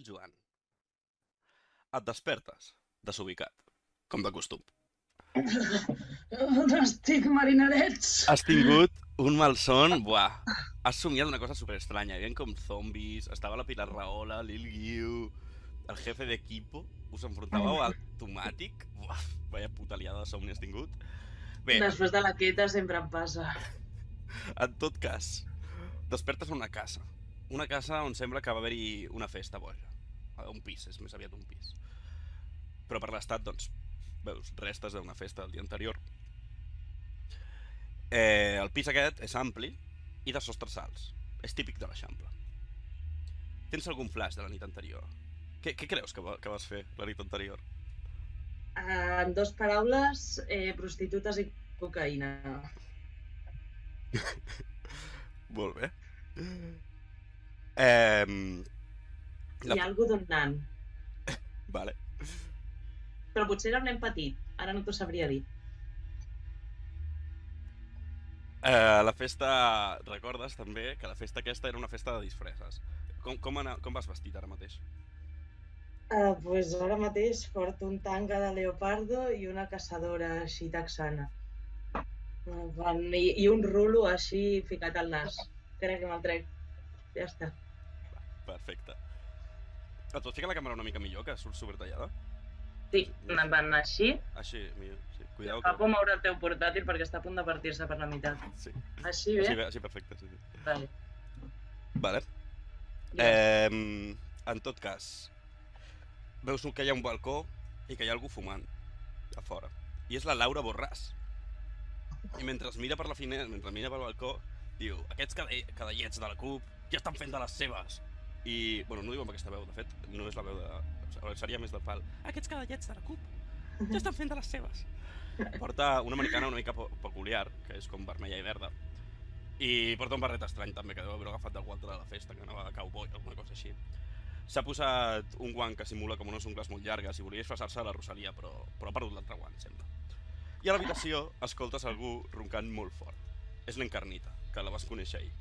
el Joan. Et despertes, desubicat, com de costum. On estic, marinarets? Has tingut un malson, buah. Has somiat una cosa super estranya. Hi havia com zombis, estava la Pilar Rahola, Lil Guiu, el jefe d'equipo, us enfrontàveu al Tomàtic. Buah, vaya puta liada de somni has tingut. Bé, Després de la queta sempre em passa. en tot cas, despertes a una casa. Una casa on sembla que va haver-hi una festa boja. Un pis, és més aviat un pis. Però per l'estat, doncs, veus restes d'una festa del dia anterior. El pis aquest és ampli i de sostres alts. És típic de l'Eixample. Tens algun flash de la nit anterior? Què creus que vas fer la nit anterior? En dos paraules, prostitutes i cocaïna. Molt bé. Eh, I algú d'un nan. Vale. Però potser era un nen petit. Ara no t'ho sabria dir. La festa... Recordes també que la festa aquesta era una festa de disfresses. Com vas vestit ara mateix? Pues ara mateix porto un tanga de leopardo i una caçadora així texana. I un rulo així ficat al nas. Crec que me'l trec. Ja està. Perfecte. Et pots ficar la càmera una mica millor, que surt supertallada? Sí, van anar així. Així, millor, sí. Cuidao Fa por moure el teu portàtil perquè està a punt de partir-se per la meitat. Sí. Així bé? Així perfecte, sí. Vale. Vale. En tot cas, veus que hi ha un balcó i que hi ha algú fumant a fora. I és la Laura Borràs. I mentre mira per la finestra, mentre mira pel balcó, diu, aquests cadallets de la CUP ja estan fent de les seves. I, bueno, no ho diu amb aquesta veu, de fet, no és la veu de... Seria més del pal. Aquests cadallets de la CUP ja estan fent de les seves. Porta una americana una mica peculiar, que és com vermella i verda. I porta un barret estrany també, que deu haver agafat d'algú altre de la festa, que anava de cowboy o alguna cosa així. S'ha posat un guant que simula com unes ungles molt llargues i volia disfressar-se de la Rosalia, però ha perdut l'altre guant, sembla. I a l'habitació escoltes algú roncant molt fort. És l'Encarnita, que la vas conèixer ahir.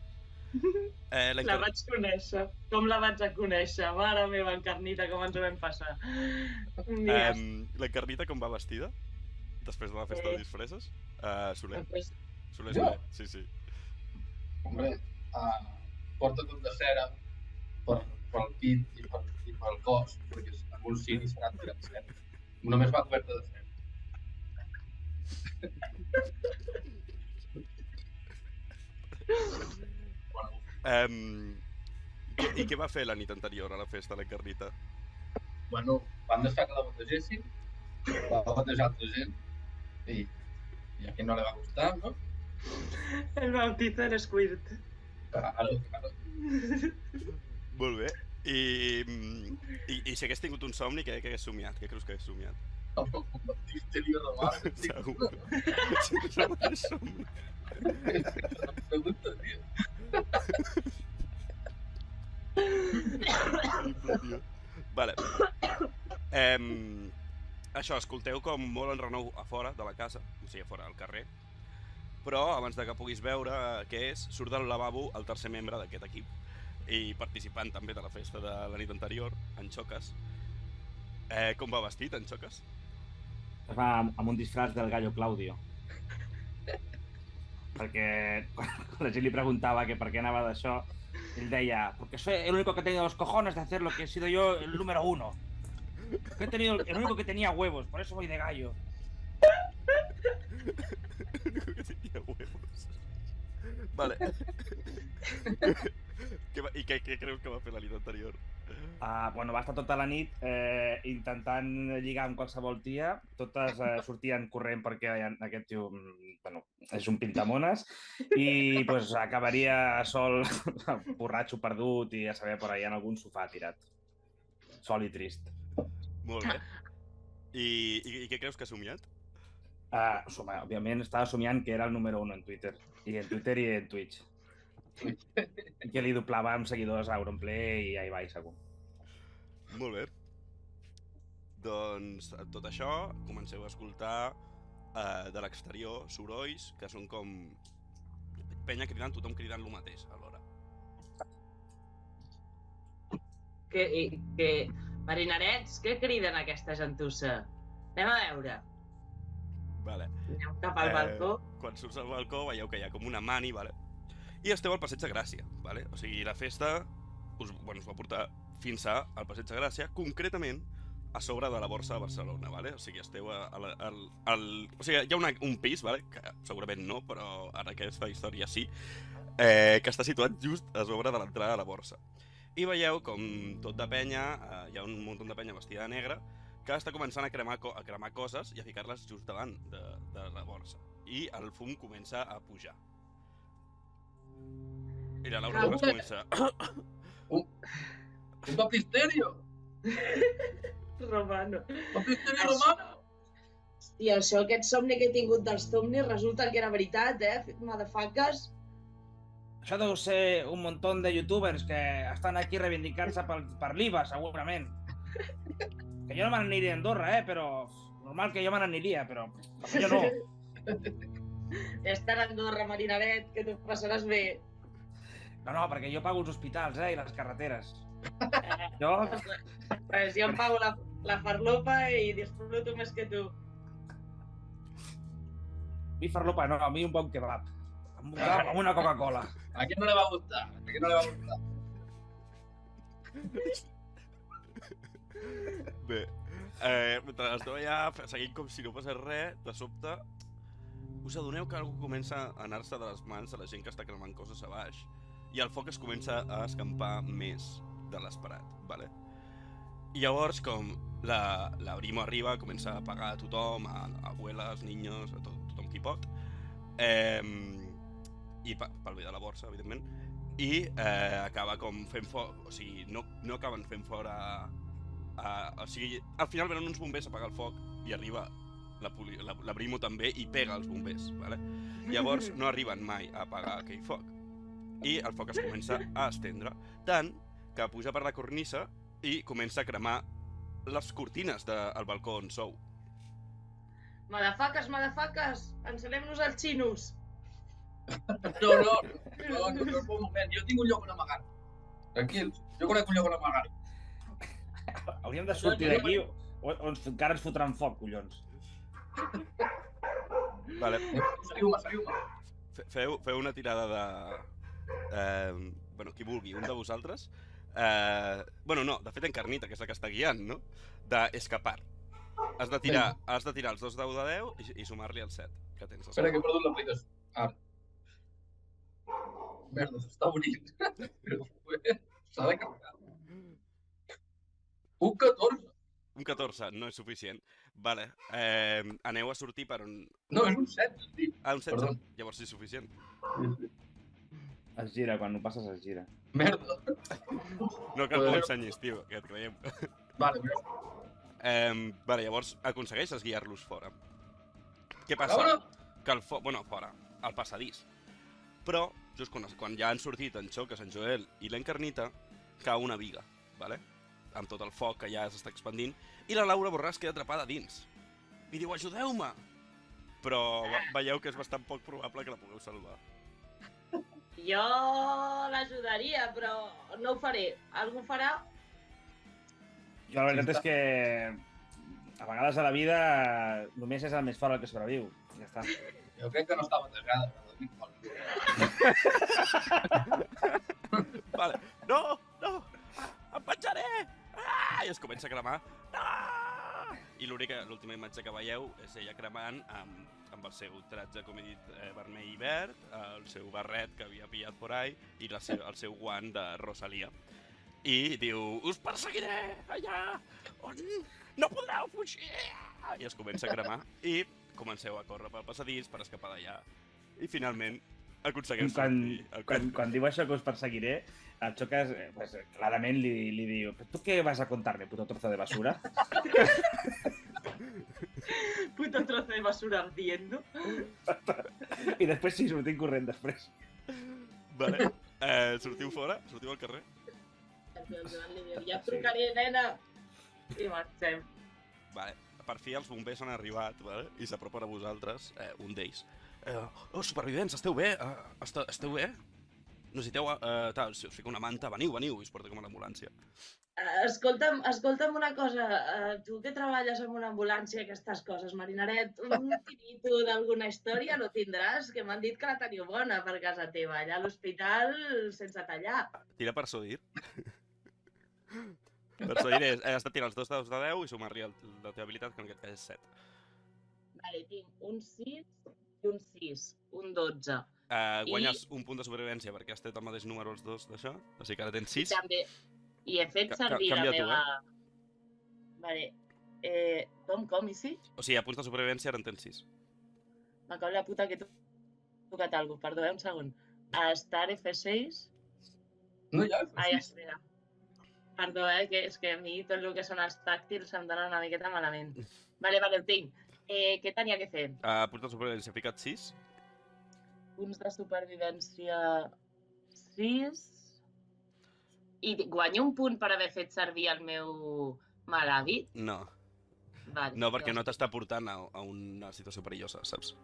La vaig conèixer. Com la vaig a conèixer? Mare meva, Encarnita, com ens ho vam passar. L'Encarnita com va vestida? Després de la festa de disfresses? Soler. Jo? Sí. Hombre, porta tot de cera pel pit i pel cos, perquè amb un ciri serà tirat de cera. Només va coberta de cera. I què va fer la nit anterior a la festa, l'Encarnita? Bueno, van deixar que la bategessin, va batejar altra gent, i a qui no li va gustar, ¿no? El bautizo del Squirt. Claro. Molt bé. I si hagués tingut un somni, què hagués somiat? Què creus que hagués somiat? Un bautista li robat. Segur. Sí, és el mateix somni. Pregunta, tio. Vale. Això, escolteu com molt enrenou a fora de la casa, o sigui, a fora al carrer, però abans de que puguis veure què és, surt del lavabo el tercer membre d'aquest equip i participant també de la festa de la nit anterior, en Xocas. Com va vestit, en Xocas? Va amb un disfraç del Gallo Claudio. Perquè quan la gent li preguntava que per què anava d'això, él decía, porque soy el único que ha tenido los cojones de hacer lo que he sido yo el número uno. He tenido el único que tenía huevos, por eso voy de gallo. El único que tenía huevos. Vale. I què creus que va fer la nit anterior? Bueno, va estar tota la nit intentant lligar amb qualsevol tia. Totes sortien corrent perquè aquest tio, bueno, és un pintamones i pues, acabaria sol, borratxo perdut i a saber per allà en algun sofà tirat. Sol i trist. Molt bé. I què creus que ha somiat? Òbviament estava somiant que era el número 1 en Twitter. I en Twitter i en Twitch. Que li doblava amb seguidors a Auronplay i ahí va, segur. Molt bé. Doncs tot això comenceu a escoltar de l'exterior sorolls que són com penya cridant, tothom cridant lo mateix alhora. Marinarets, què criden aquesta gentussa? Anem a veure. Vale. Anem cap al balcó. Quan surts al balcó veieu que hi ha com una mani, vale? I esteu al Passeig de Gràcia, vale? O sigui, la festa us va portar fins al Passeig de Gràcia, concretament a sobre de la Borsa de Barcelona, vale? O sigui, esteu o sigui, hi ha un pis, vale? Que segurament no, però en aquesta història sí, que està situat just a sobre de l'entrada de la Borsa. I veieu com tot de penya, hi ha un munt de penya vestida de negre, que està començant a cremar coses i a ficar-les just davant de la Borsa. I el fum comença a pujar. I la Laura Borràs comença... Un papisterio! Romano. Papisterio romano! Hòstia, això, aquest somni que he tingut dels somnis resulta que era veritat, motherfuckers. Això deu ser un muntó de youtubers que estan aquí reivindicant-se per l'IVA, segurament. Que jo no me n'aniria a Andorra, però... Normal que jo me n'aniria, però jo no. Estar a Andorra, Marinaret, que t'ho passaràs bé. No, perquè jo pago els hospitals, i les carreteres. Jo... Pues jo em pago la farlopa i disfruto més que tu. A mi farlopa no, a mi un bon kebab. Amb una Coca-Cola. A qui no le va gustar? A qui no le va gustar? Bé, mentre esteu allà seguint com si no passés res, de sobte us adoneu que algú comença a anar-se de les mans a la gent que està cremant coses a baix i el foc es comença a escampar més de l'esperat, vale? I llavors, com la Brimo arriba, comença a apagar a tothom, a abueles, niños, a tothom qui pot, i pel bé de la Borsa, evidentment, i acaba com fent foc, o sigui, no acaben fent fora... O sigui, al final venen uns bombers a apagar el foc i arriba la Brimo també i pega els bombers, vale? Llavors no arriben mai a apagar aquell foc i el foc es comença a estendre, tant que puja per la cornisa i comença a cremar les cortines del balcó on sou. Motherfuckers, encelem-nos els xinos. No, un moment, jo tinc un lloc on amagar. Tranquils, jo conec un lloc on amagar. Hauríem de sortir d'aquí o encara ens fotran foc, collons. Vale. Seguiu-me. Feu una tirada de... Bueno, qui vulgui, un de vosaltres. Bueno, no, de fet Encarnita, que és la que està guiant, no? D'escapar. Has de tirar els 2 daus de 10 i sumar-li el 7 que tens. Espera, que he perdut l'aplicació. Ara. Merda, s'està unint. S'ha de carregar. Un 14. Un 14, no és suficient. Vale, aneu a sortir per on... No, és un 7, tio. Ah, un 16? Perdó. Llavors és suficient. Es gira, quan ho passes es gira. Merda. No cal que ho ensenyis, tio, que et creiem. Vale, Vale, llavors aconsegueixes guiar-los fora. Què passa? Fora? Que el foc... Bueno, fora, al passadís. Però, just quan ja han sortit en Xoc, Sant Joel i l'Encarnita, cau una viga, vale? Amb tot el foc que ja s'està expandint, i la Laura Borràs queda atrapada dins. I diu, ajudeu-me! Però veieu que és bastant poc probable que la pugueu salvar. Jo l'ajudaria, però no ho faré. Algú farà? Jo la veritat és que a vegades a la vida només és el més fort el que sobreviu. Ja està. Jo crec que no estava tasgada. Vale, no, em penjaré! I es comença a cremar. I l'última imatge que veieu és ella cremant amb el seu tratge, com he dit, vermell i verd, el seu barret que havia pillat por ahí i el seu guant de Rosalia. I diu, us perseguiré allà on no podreu fugir! I es comença a cremar i comenceu a córrer pel passadís per escapar d'allà. I finalment aconsegueu sortir. Quan diu això que us perseguiré, el Xocas, pues, clarament li diu ¿tú qué vas a contarme, puto trozo de basura? Puto trozo de basura ardiendo. I després sí, sortim corrent després. Vale, sortiu fora? Sortiu al carrer? Ja et trucaré, nena! I marxem. Vale, per fi els bombers han arribat, vale? I s'apropen a vosaltres, un d'ells. Supervivents, esteu bé? Esteu bé? necessiteu, si us fica una manta, veniu, i us porta com a l'ambulància. Escolta'm una cosa, tu que treballes en una ambulància i aquestes coses, Marinaret, un tirito d'alguna història no tindràs? Que m'han dit que la teniu bona per casa teva, allà a l'hospital sense tallar. Tira persuadir. Persuadir has de tirar els 2 daus de 10 i sumar-li la teva habilitat, que en aquest cas és 7. Vale, tinc un 6 i un 6, un 12. Guanyes un punt de supervivència perquè has tret el mateix número els dos d'això, o sigui que ara tens 6. I he fet servir la Canvia tu, meva... Vale. Com, i sí? O sigui, a punts de supervivència ara en tens 6. Me cau la puta que he tocat alguna cosa. Perdó, un segon. Star F6. No hi ha Ai, espera. Perdó, que és que a mi tot el que són els tàctils em donen una miqueta malament. Vale, ho tinc. Què tenia que fer? A punts de supervivència ficat 6. Punts de supervivència 6... I guanyo un punt per haver fet servir el meu mal hàbit? No. Vale, No, perquè no t'està portant a una situació perillosa, saps?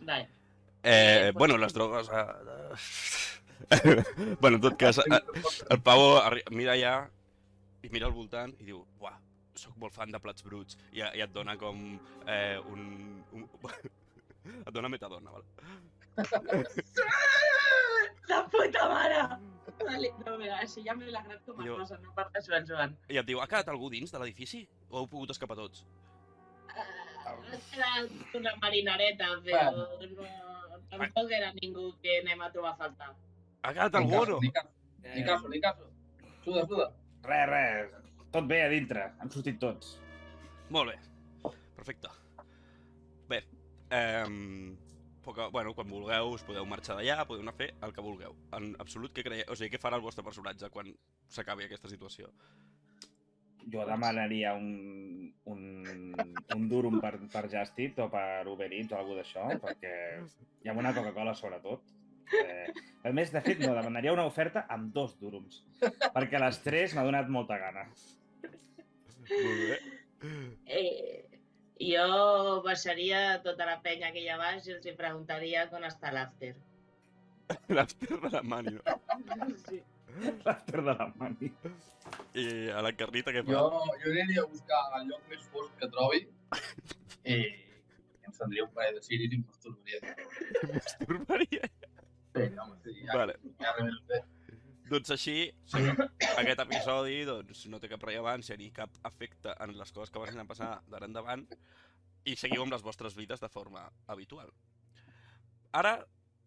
Vale. Bueno, les drogues... Bueno, en tot cas, el Pau mira allà i mira al voltant i diu, buah, soc molt fan de plats bruts. I et dona com et dona metadona, val? La puta mare! Vale, no, mira, això ja m'he alegrat com a cosa, no per això el Joan. I et diu, ha quedat algú dins de l'edifici? O heu pogut escapar tots? Ha quedat una marinareta, però no, tampoc era ningú que anem a trobar a faltar. Ha quedat algú o no? Ni caso. Suda. Res. Tot bé a dintre. Han sortit tots. Molt bé. Perfecte. Bé, bueno, quan vulgueu us podeu marxar d'allà, podeu anar a fer el que vulgueu. En absolut, què creieu? O sigui, què farà el vostre personatge quan s'acabi aquesta situació? Jo demanaria un durum per Just Eat o per Uber Eats o alguna d'això, perquè hi ha una Coca-Cola sobretot. A més, de fet, no, demanaria una oferta amb 2 durums, perquè a les 3 m'ha donat molta gana. Molt bé. Jo baixaria tota la penya que hi ha baix i els preguntaria on està l'after. L'after de la mani, no? Sí. L'after de la mani. I a la carnita què fa? Jo aniria a buscar el lloc més fosc que trobi i encendria un parell de ciris i em masturbaria. Masturbaria? Sí, home, sí. Vale. Ja res més bé. Doncs així, aquest episodi no té cap rellevància ni cap efecte en les coses que van anar a passar d'ara endavant i seguiu amb les vostres vides de forma habitual. Ara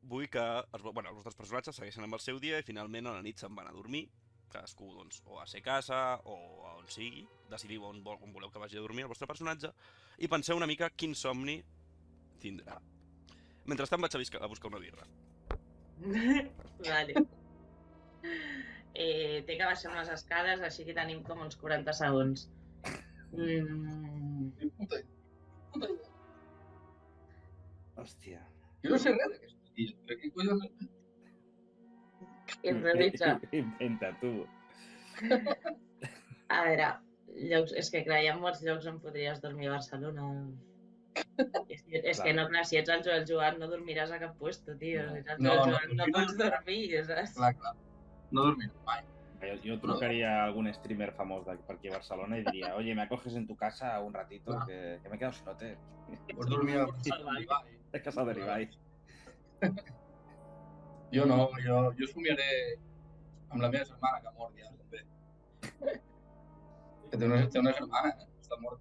vull que els vostres personatges segueixen amb el seu dia i finalment a la nit se'n van a dormir, cadascú o a ser casa o a on sigui, decidiu on voleu que vagi a dormir el vostre personatge i penseu una mica quin somni tindrà. Mentrestant vaig a buscar una birra. Vale. Té que baixar unes escales, així que tenim com uns 40 segons. Puta idea. Hòstia. Jo no sé res d'aquesta tia, però què collons és? Improvisa. Inventa, tu. A veure, és que clar, hi ha molts llocs on podries dormir a Barcelona. És que no, clar, si ets el Joan no dormiràs a cap puesto, tio. Si ets el Joan no pots dormir, saps? Clar. No dormiré mai. Yo trucaría a algún streamer famoso por aquí a Barcelona y diría, oye, ¿me acoges en tu casa un ratito? Que me he quedado sin hotel. Pots dormir a l'Ibai. He casado de l'Ibai. Jo no, jo somiaré amb la meva germana que ha mort ja, també. Que té una germana, està mort.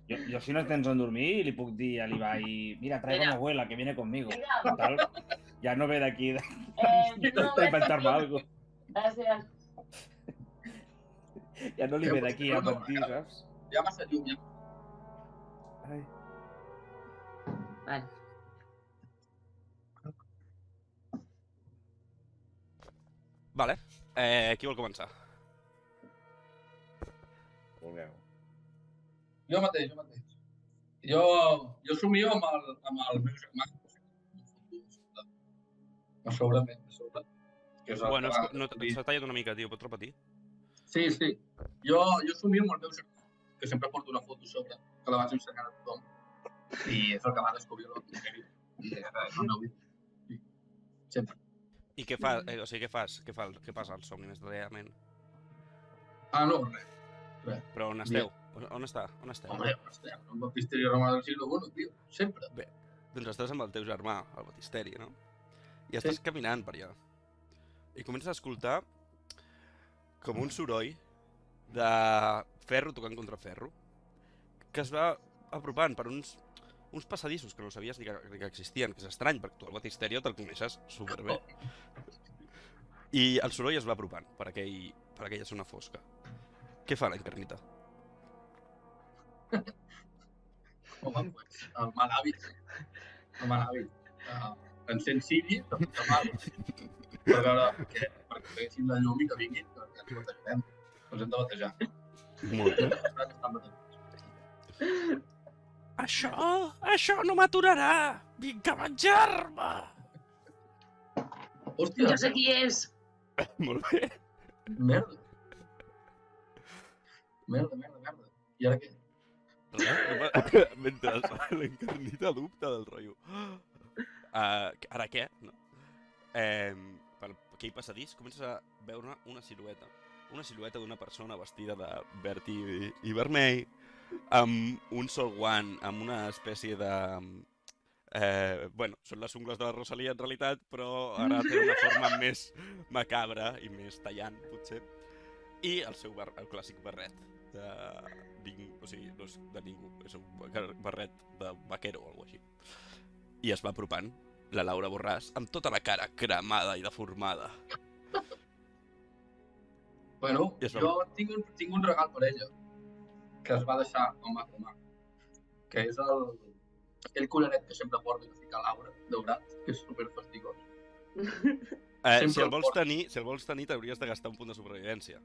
Yo si no tens on dormir, li puc dir a l'Ibai, mira, traigo a mi abuela que viene conmigo. Tal, ya no ve de aquí de inventar-me algo. Gràcies. Ja no li ve d'aquí a mentir, saps? Hi ha massa llum, ja. Ai. Vale. Vale. Qui vol començar? Vulgueu. Jo mateix. Jo somio amb el meu germà. A sobre. Bueno, s'ha tallat una mica, tio. Pots repetir? Sí. Jo somio amb el meu germà, que sempre porto una foto sobre, que la vaig ensenyar a tothom. I és el que va descobrir l'Octavio. I és el meu vídeo. Sempre. I què fa, o sigui, què passa al somni més detalladament? No, res. Però on esteu? On esteu? Home, estem en un baptisteri romà del segle I, tio, sempre. Bé, doncs estàs amb el teu germà, al baptisteri, no? I estàs caminant per allà. I comences a escoltar com un soroll de ferro tocant contra ferro, que es va apropant per uns passadissos que no sabies ni que existien, que és estrany, perquè tu al baptisteri te'l coneixes superbé. I el soroll es va apropant per aquella zona fosca. Què fa la Encarnita? Home, pues, el mal hàbit. Encén Siri, de puta mare, per veure perquè veguessin la llum i que vinguin, que ens batejarem. Ens hem de batejar. Molt bé. Estan batejats. Això no m'aturarà! Vinc a venjar-me! Hòstia, Jo sé qui és! Molt bé. merda. I ara què? Mentre l'Encarnita dubta del rotllo. Ara què? No? Per aquell passadís comences a veure una silueta. Una silueta d'una persona vestida de verd i vermell, amb un sol guant, amb una espècie de... són les ungles de la Rosalia en realitat, però ara té una forma més macabra i més tallant, potser. I el clàssic barret de ningú, o sigui, no és de ningú, és un barret de vaquero o alguna cosa així. I es va apropant la Laura Borràs amb tota la cara cremada i deformada. Bueno, jo tinc un regal per ella, que es va deixar quan va cremar, que és aquell collaret que sempre porta que fica Laura, daurat, que és superfastigós. Si el vols tenir, t'hauries de gastar un punt de supervivència.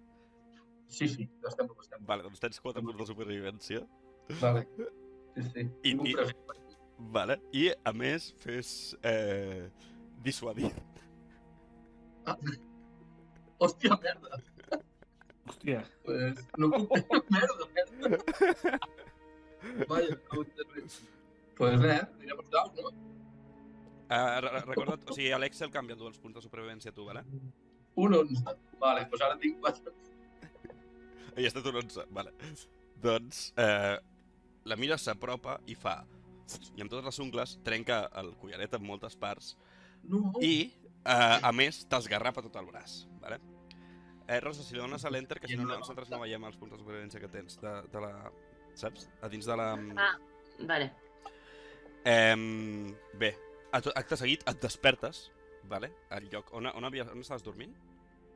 Sí, gastem. Vale, doncs tens 4 punts de supervivència. Vale, sí. Tinc un present per aquí. Vale, i a més fes dissuadir. Hòstia, merda. Hòstia. Pues no puc... merda. Vaja, no ho entenc res. Pues res, anirem als daus, no? Recorda't, o sigui, a l'Excel canvia els punts de supervivència tu, vale? Un 11. Vale, pues ara tinc 4. I ha estat un 11, vale. Doncs la Mira s'apropa i fa... I amb totes les ungles trenca el collaret en moltes parts. No. I, a més, t'esgarrapa tot el braç, vale? Rosa, si li dones a l'Enter, que si no nosaltres no veiem els punts de supervivència que tens de la... Saps? A dins de la... Vale. Bé, acte seguit et despertes, vale? Al lloc on estaves dormint?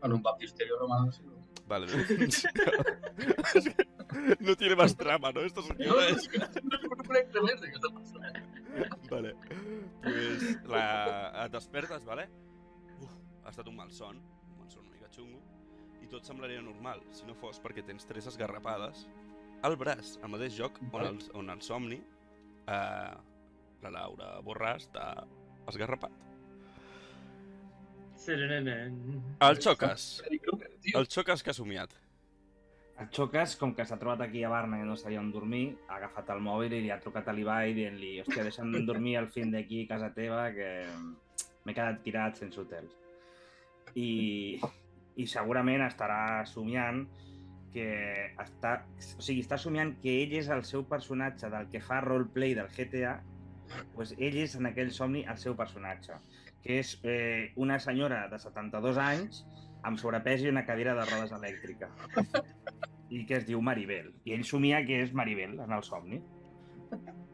En un baptisteri romà del segle I. Vale. No tiene más trama, ¿no? Esta señora es... No conec res d'aquesta persona. Vale. Pues et despertes, vale? Ha estat un malson una mica xungo, i tot semblaria normal, si no fos perquè tens 3 esgarrapades al braç, al mateix lloc on el somni la Laura Borràs t'ha esgarrapat. El xoques que ha somiat. El Xocas, com que s'ha trobat aquí a Barna i no sabia on dormir, ha agafat el mòbil i li ha trucat a l'Ibai dient-li hòstia, deixa'm dormir al fin d'aquí a casa teva, que m'he quedat tirat sense hotel. I segurament estarà somiant que està somiant que ell és el seu personatge del que fa roleplay del GTA, doncs ell és en aquell somni el seu personatge, que és una senyora de 72 anys amb sobrepès i una cadira de rodes elèctrica. I que es diu Maribel. I ell somia que és Maribel en el somni.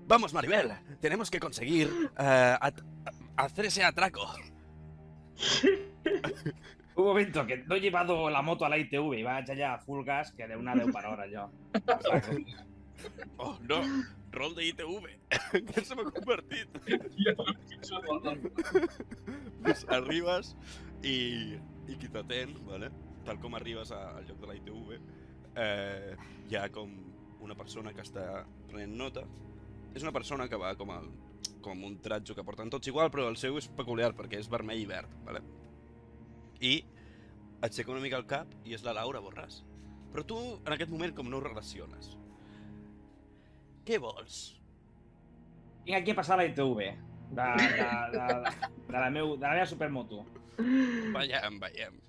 Vamos, Maribel, tenemos que conseguir hacer ese atraco. Un momento, que no he llevado la moto a la ITV i vaig allà a full gas, que deu anar 10 per hora, allò. Oh, no, rol de ITV. Què se m'ha convertit? Pues arribes i qui t'atén, vale? Tal com arribes al lloc de la ITV, hi ha com una persona que està prenent nota. És una persona que va com un tratjo que porten tots igual, però el seu és peculiar perquè és vermell i verd, vale? I aixeca una mica el cap i és la Laura Borràs. Però tu en aquest moment com no ho relaciones. Què vols? Vinc aquí a passar a la ITV. de la meva supermoto. Veiem.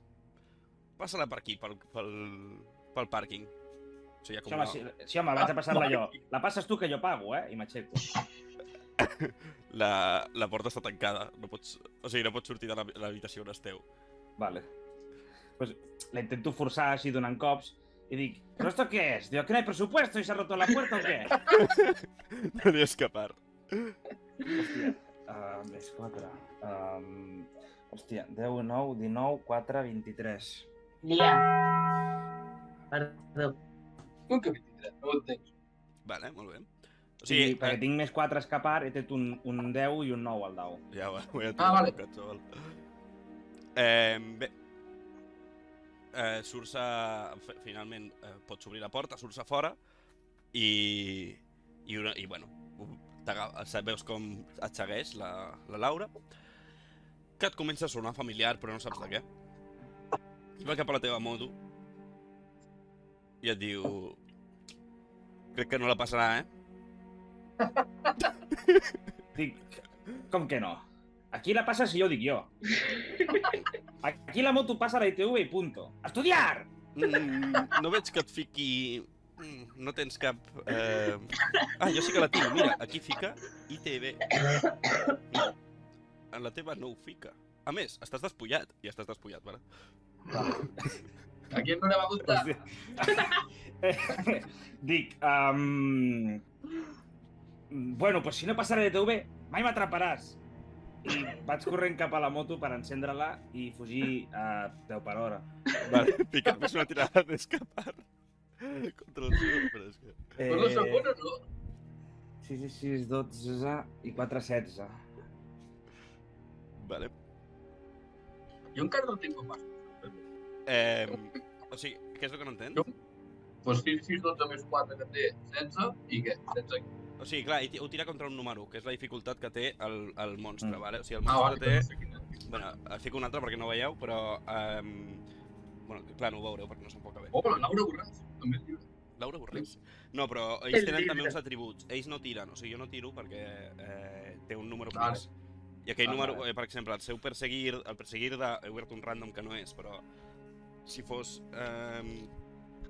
Passa-la per aquí, pel pàrquing. O sigui, Sí, home, vaig a passar-la jo. La passes tu que jo pago, i m'aixeco. La porta està tancada. No pots sortir de l'habitació on esteu. Vale. Pues la intento forçar així donant cops y dic, ¿pero esto qué es? Digo, ¿que no hay presupuesto y se ha roto la puerta o qué? No n'hi ha escapar. Hòstia, més 4. Hòstia, 10, 9, 19, 4, 23. Lia. Perdó. Com que 23? No ho entenc. Vale, molt bé. O sigui, perquè tinc més 4 a escapar, he tret un 10 i un 9 al dau. Ja ho he vale. Xaval. Bé. Surts finalment, pots obrir la porta, surts a fora i bueno, veus com et segueix la Laura, que et comença a sonar familiar però no saps de què. I va cap a la teva moto i et diu: crec que no la passarà, Dic, com que no? Aquí la passa si jo ho dic jo. Aquí la moto passa a la ITV i punto. Estudiar! No veig que et fiqui... No tens cap... jo sí que la tinc. Mira, aquí fica ITV. En la teva no ho fica. A més, estàs despullat. Ja estàs despullat, vale? ¿A quién no le va a gustar? Dic, bueno, pues si no passa la ITV, mai m'atraparàs. I vaig corrent cap a la moto per encendre-la i fugir a 10 per hora. Vale, ficar-me una tirada d'escapar. Contra el seu, però és que... Pues lo seguro, ¿no? 6 i 6, 12 i 4, 16. Vale. Yo encara no tengo más. O sigui, què és el que no entens? Pues 6, 6, 12 més 4 que té 16 i què? 16. O sigui, clar, ho tira contra un número, que és la dificultat que té el monstre, vale? O sigui, el monstre té... No sé quin és. Bueno, fico un altre perquè no ho veieu, però... Bueno, clar, no ho veureu perquè no s'enfoca bé. Oh, la Laura Borràs, també es diu. Laura Borràs? No, però ells tenen també uns atributs. Ells no tiren, o sigui, jo no tiro perquè té un número fix. I aquell número, per exemple, el perseguir he obert un random que no és, però si fos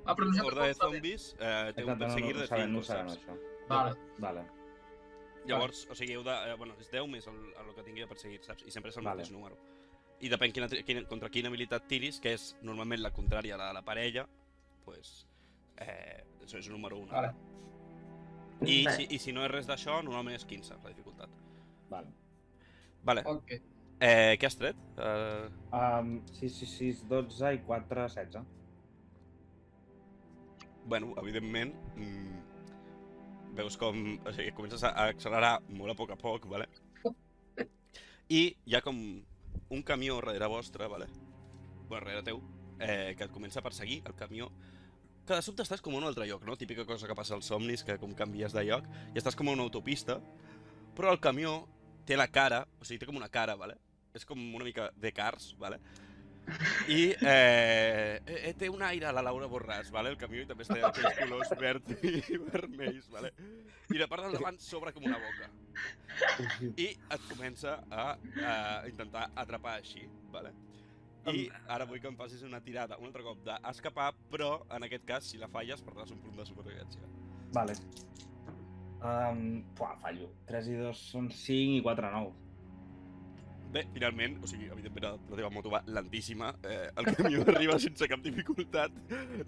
horda de zombis, té un perseguir de 5, saps? Vale. Llavors, o sigui, bueno, és 10 més el que tingui de perseguir, saps? I sempre és el mateix número. I depèn contra quina habilitat tiris, que és normalment la contrària a la parella, doncs això és el número 1. Vale. I si no és res d'això, normalment és 15, la dificultat. Vale. Ok. Què has tret? 6, 6, 12 i 4, 16. Bueno, evidentment, veus com comences a accelerar molt a poc, vale? I hi ha com un camió darrere vostre, vale? Bueno, darrere teu, que et comença a perseguir, el camió, que de sobte estàs com a un altre lloc, no? Típica cosa que passa als somnis, que com canvies de lloc, i estàs com a una autopista, però el camió té la cara, o sigui, té com una cara, vale? És com una mica de Cars, vale? I té un aire a la Laura Borràs, vale? El camió, i també està aquells colors verds i vermells, vale? I la part del davant s'obre com una boca. I et comença a intentar atrapar així, vale? I ara vull que em facis una tirada, un altre cop d'escapar, però en aquest cas, si la falles, perdràs un punt de supervivència. Vale. Fallo. 3 i 2 són 5 i 4, 9. Bé, finalment, o sigui, evidentment la teva moto va lentíssima, el camió arriba sense cap dificultat,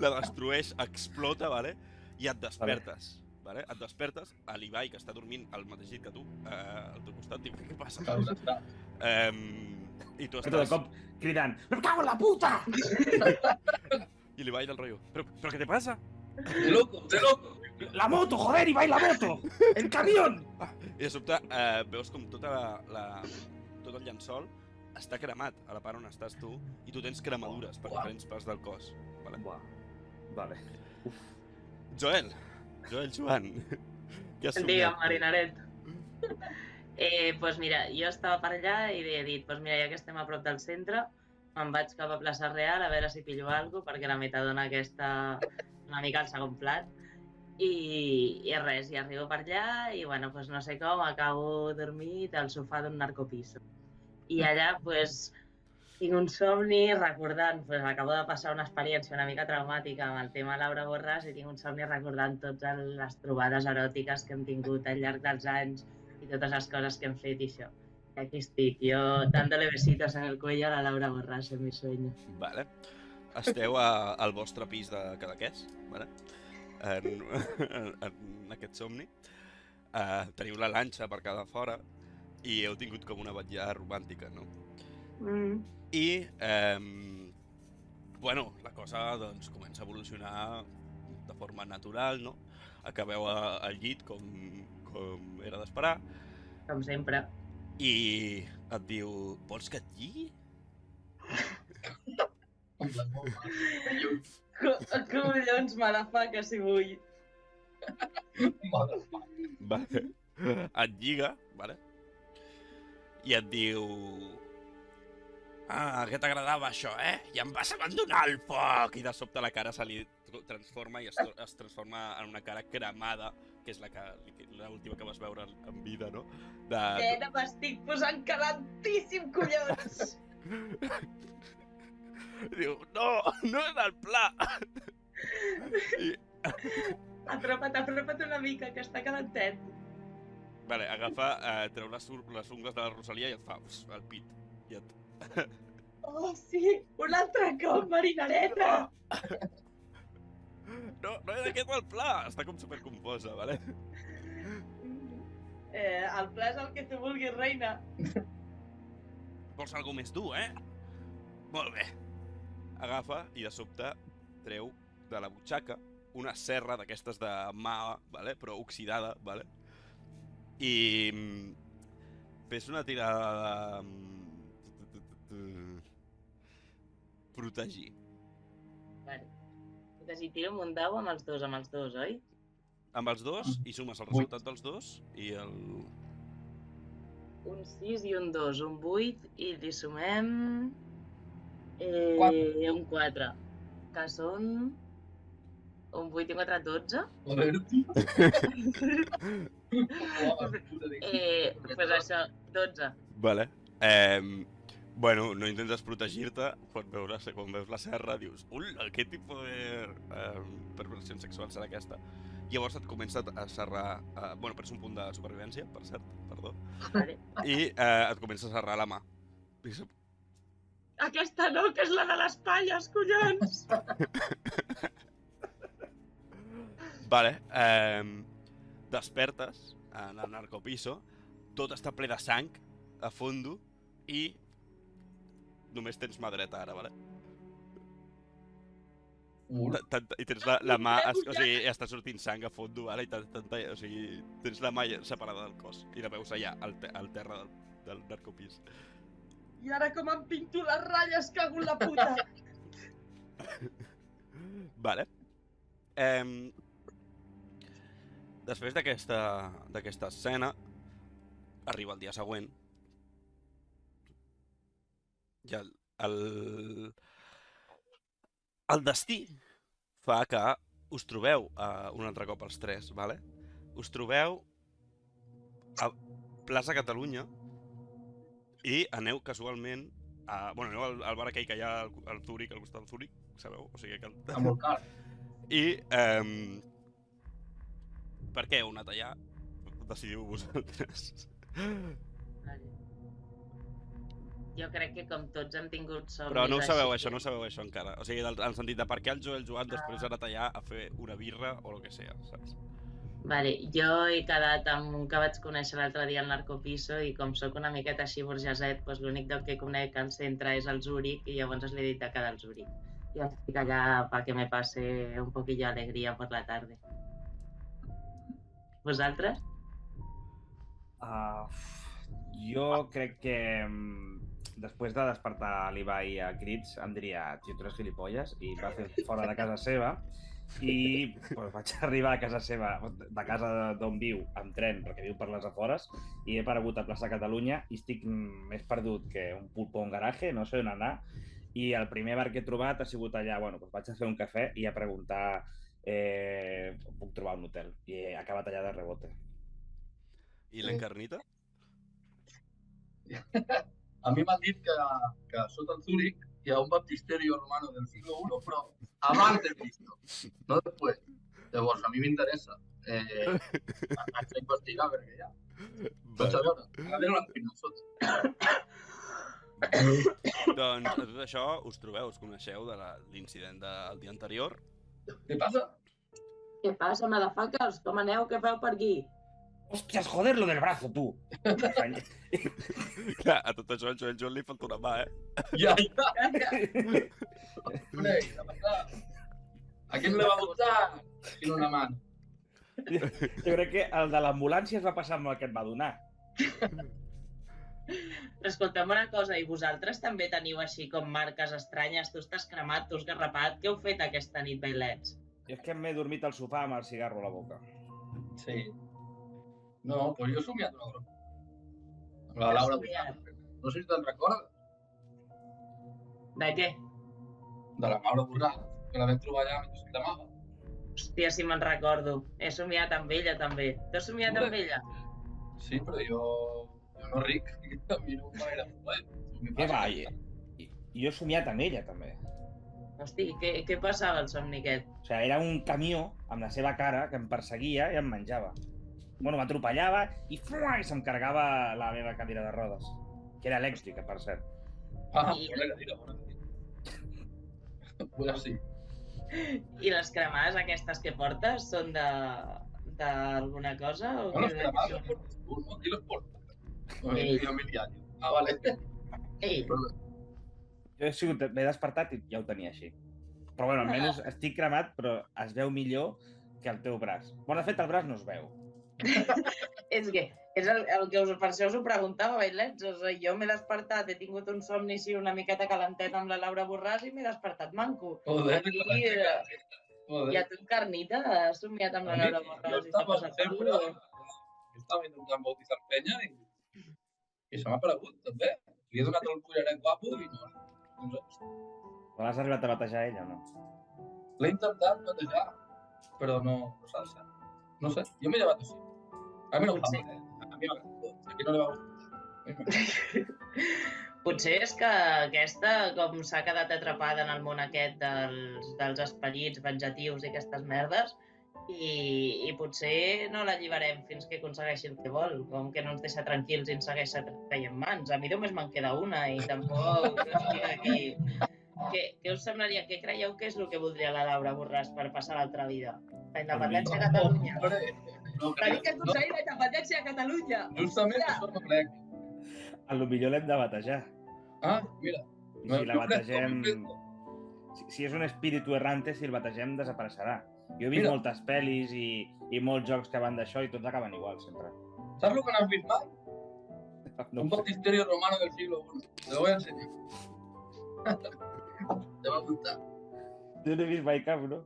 la destrueix, explota, vale? I et despertes, vale? Et despertes, a l'Ibai, que està dormint al mateix llit que tu, al teu costat, diu, què passa? I tu estàs... De cop cridant, ¡me cago en la puta! I l'Ibai del rotllo, ¿pero qué te pasa? ¡De loco! La moto, joder, Ibai, la moto! El camión! I de sobte veus com tot el llençol està cremat a la part on estàs tu i tu tens cremadures per diferents parts del cos. Vale. Joel Joan, què has somiat? Digue'm, Marinaret. Doncs mira, jo estava per allà i he dit, doncs mira, ja que estem a prop del centre, me'n vaig cap a plaça Real a veure si pillo alguna cosa, perquè la metadona aquesta una mica al segon plat. I res, i arribo per allà i, bueno, doncs no sé com, acabo dormit al sofà d'un narcopiso. I allà, doncs, tinc un somni recordant, doncs acabo de passar una experiència una mica traumàtica amb el tema Laura Borràs i tinc un somni recordant totes les trobades eròtiques que hem tingut al llarg dels anys i totes les coses que hem fet i això. I aquí estic, jo dándole besitos en el cuello a la Laura Borràs en mi sueño. Vale. Esteu al vostre pis de Cadaqués, vale? En aquest somni. Teniu la lanxa per cada fora i heu tingut com una vetllada romàntica, no? I, bueno, la cosa doncs, comença a evolucionar de forma natural, no? Acabeu al llit, com era d'esperar. Com sempre. I et diu, vols que et lligui? Collons, motherfucker, si vull. Vale. Et lliga, vale? I et diu... que t'agradava això, I em vas abandonar al foc! I de sobte la cara se li transforma i es transforma en una cara cremada, que és l'última que vas veure en vida, no? Nena, m'estic posant calentíssim, collons! Diu, no era el pla! Apropa't una mica, que està calentet. Vale, treu les ungles de la Rosalia i et fa el pit. I et... Oh, sí! Un altre cop, marinareta! No era aquest el pla! Està com supercomposa, vale? El pla és el que tu vulguis, reina. Vols algo més dur, Molt bé. Agafa i de sobte treu de la butxaca una serra d'aquestes de mà, vale? Però oxidada, vale? I fes una tirada de... protegir. Vale. Protegir, tiro un dau amb els dos, oi? Amb els dos, i sumes el resultat dels dos, i el... Un 6 i un 2, un 8, i li sumem... un 4, que són... Un 8 i un 4, 12? A veure, Pues això, 12. Vale. Bueno, no intentes protegir-te, quan veus la serra dius què tipus de perversió sexual serà aquesta? Llavors et comença a serrar... Bueno, perds un punt de supervivència, per cert, perdó. Vale. I et comença a serrar la mà. Aquesta no, que és la de les palles, collons! Vale, despertes en el narcopiso, tot està ple de sang, a fondo, i només tens mà dreta ara, vale? I tens la mà, o sigui, està sortint sang a fondo, vale? O sigui, tens la mà separada del cos i la veus allà, al terra del narcopis. I ara com em pinto les ratlles, cago en la puta! Vale. Després d'aquesta escena, arriba el dia següent, i el destí fa que us trobeu un altre cop els tres, vale? Us trobeu a Plaça Catalunya i aneu casualment aneu al bar aquell que hi ha al Zúrich, al costat del Zúrich, sabeu? O sigui que... Està molt car. I per què heu anat allà? Decidiu vosaltres. Vale. Jo crec que com tots hem tingut somnis... Però no ho sabeu això encara. O sigui, en el sentit de per què el Joan després ha anat allà a fer una birra o el que sigui, saps? Vale, jo he quedat amb un que vaig conèixer l'altre dia al narcopiso i com sóc una miqueta així burgeset, doncs l'únic lloc que conec al centre és el Zúrich i llavors li he dit de quedar al Zúrich. I estic allà perquè me passe un poquillo alegría por la tarde. Vosaltres? Jo crec que després de despertar l'Ibai a crits em diria, tio, tu eres gilipolles, i va fer fora de casa seva i pues, vaig arribar a casa seva, de casa d'on viu, amb tren, perquè viu per les afores, i he aparegut a Plaça Catalunya i estic més perdut que un pulpo en garaje, no sé on anar, i el primer bar que he trobat ha sigut allà, bueno, pues vaig a fer un cafè i a preguntar puc trobar un hotel. I he acabat allà de rebote. I l'encarnita? A mi m'han dit que sota el Zúrich hi ha un baptisterio romano del siglo I, però abans de Cristo, no després. Llavors, a mi m'interessa. Haig d'investigar perquè ja. Vaig a veure. A veure l'encarnita sota. Doncs a tot això us trobeu, us coneixeu de l'incident del dia anterior. Què passa? Què passa, motherfuckers? Com aneu? Què feu per aquí? Hòsties, joder, lo del brazo, tu! Clar, a tot això al Joan li falta una mà, Ja. Hombre, ¿qué ha pasado? ¿A quién le va a gustar? Tiene una mano. Jo crec que el de l'ambulància es va passar amb el que et va donar. Però escolta'm una cosa, i vosaltres també teniu així com marques estranyes? Tu estàs cremat, tu has garrapat. Què heu fet aquesta nit, bailets? Jo és que m'he dormit al sofà amb el cigarro a la boca. Sí. No, pues jo he somiat una broma. Amb la Laura Borràs. No sé si te'n recordes. De què? De la Laura Borràs, que la vam trobar allà mentre es cremava. Hòstia, si me'n recordo. He somiat amb ella, també. Tu has somiat amb ella? Sí, però jo no ric. A mi no m'agrada molt. Què va? Jo he somiat amb ella, també. Hosti, què passava al somni aquest? O sigui, era un camió amb la seva cara que em perseguia i em menjava. Bueno, m'atropellava i se'm carregava la meva cadira de rodes. Que era elèctrica, per cert. Ah, bona cadira, bona cadira. Pues sí. I les cremades aquestes que portes són d'alguna cosa? No, les cremades les portes tu, no? Qui les porta? Jo m'he diari. Ah, vale. Ei. Jo m'he despertat i ja ho tenia així. Però bueno, almenys estic cremat, però es veu millor que el teu braç. Bueno, de fet, el braç no es veu. És que és el que per això us ho preguntava, bailets. O sigui, jo m'he despertat, he tingut un somni així una miqueta calentet amb la Laura Borràs i m'he despertat manco. Joder, I a tu, Carnita, has somiat amb la Laura Borràs i t'ha passat sempre... Jo estava intentant bautitzar penya i se m'ha aparegut, també. Li he donat el collaret guapo i no. L'has arribat a batejar ella o no? L'he intentat batejar, però no s'ha de ser. No sé, jo m'he llevat així. A mi no em fa mal, a mi m'agrada tot. Aquí no li va gustar. Potser és que aquesta, com s'ha quedat atrapada en el món aquest dels esperits venjatius i aquestes merdes, i potser no l'alliberem fins que aconsegueixi el que vol, com que no ens deixa tranquils i ens segueix traient mans. A mi només me'n queda una i tampoc estic aquí. Què us semblaria? Què creieu que és el que voldria la Laura Borràs per passar l'altra vida? La independència de Catalunya. Tenim que aconseguir la independència de Catalunya. Justament això no crec. A lo millor l'hem de batejar. Ah, mira. I si la bategem... Si és un espíritu errante, si el bategem, desapareixerà. Jo he vist moltes pel·lis i molts jocs que van d'això i tots acaben igual, sempre. ¿Sabes lo que no has visto mal? Un baptisterio romano del siglo I. Te lo voy a enseñar. Te va a gustar. Jo no he vist mai cap, no?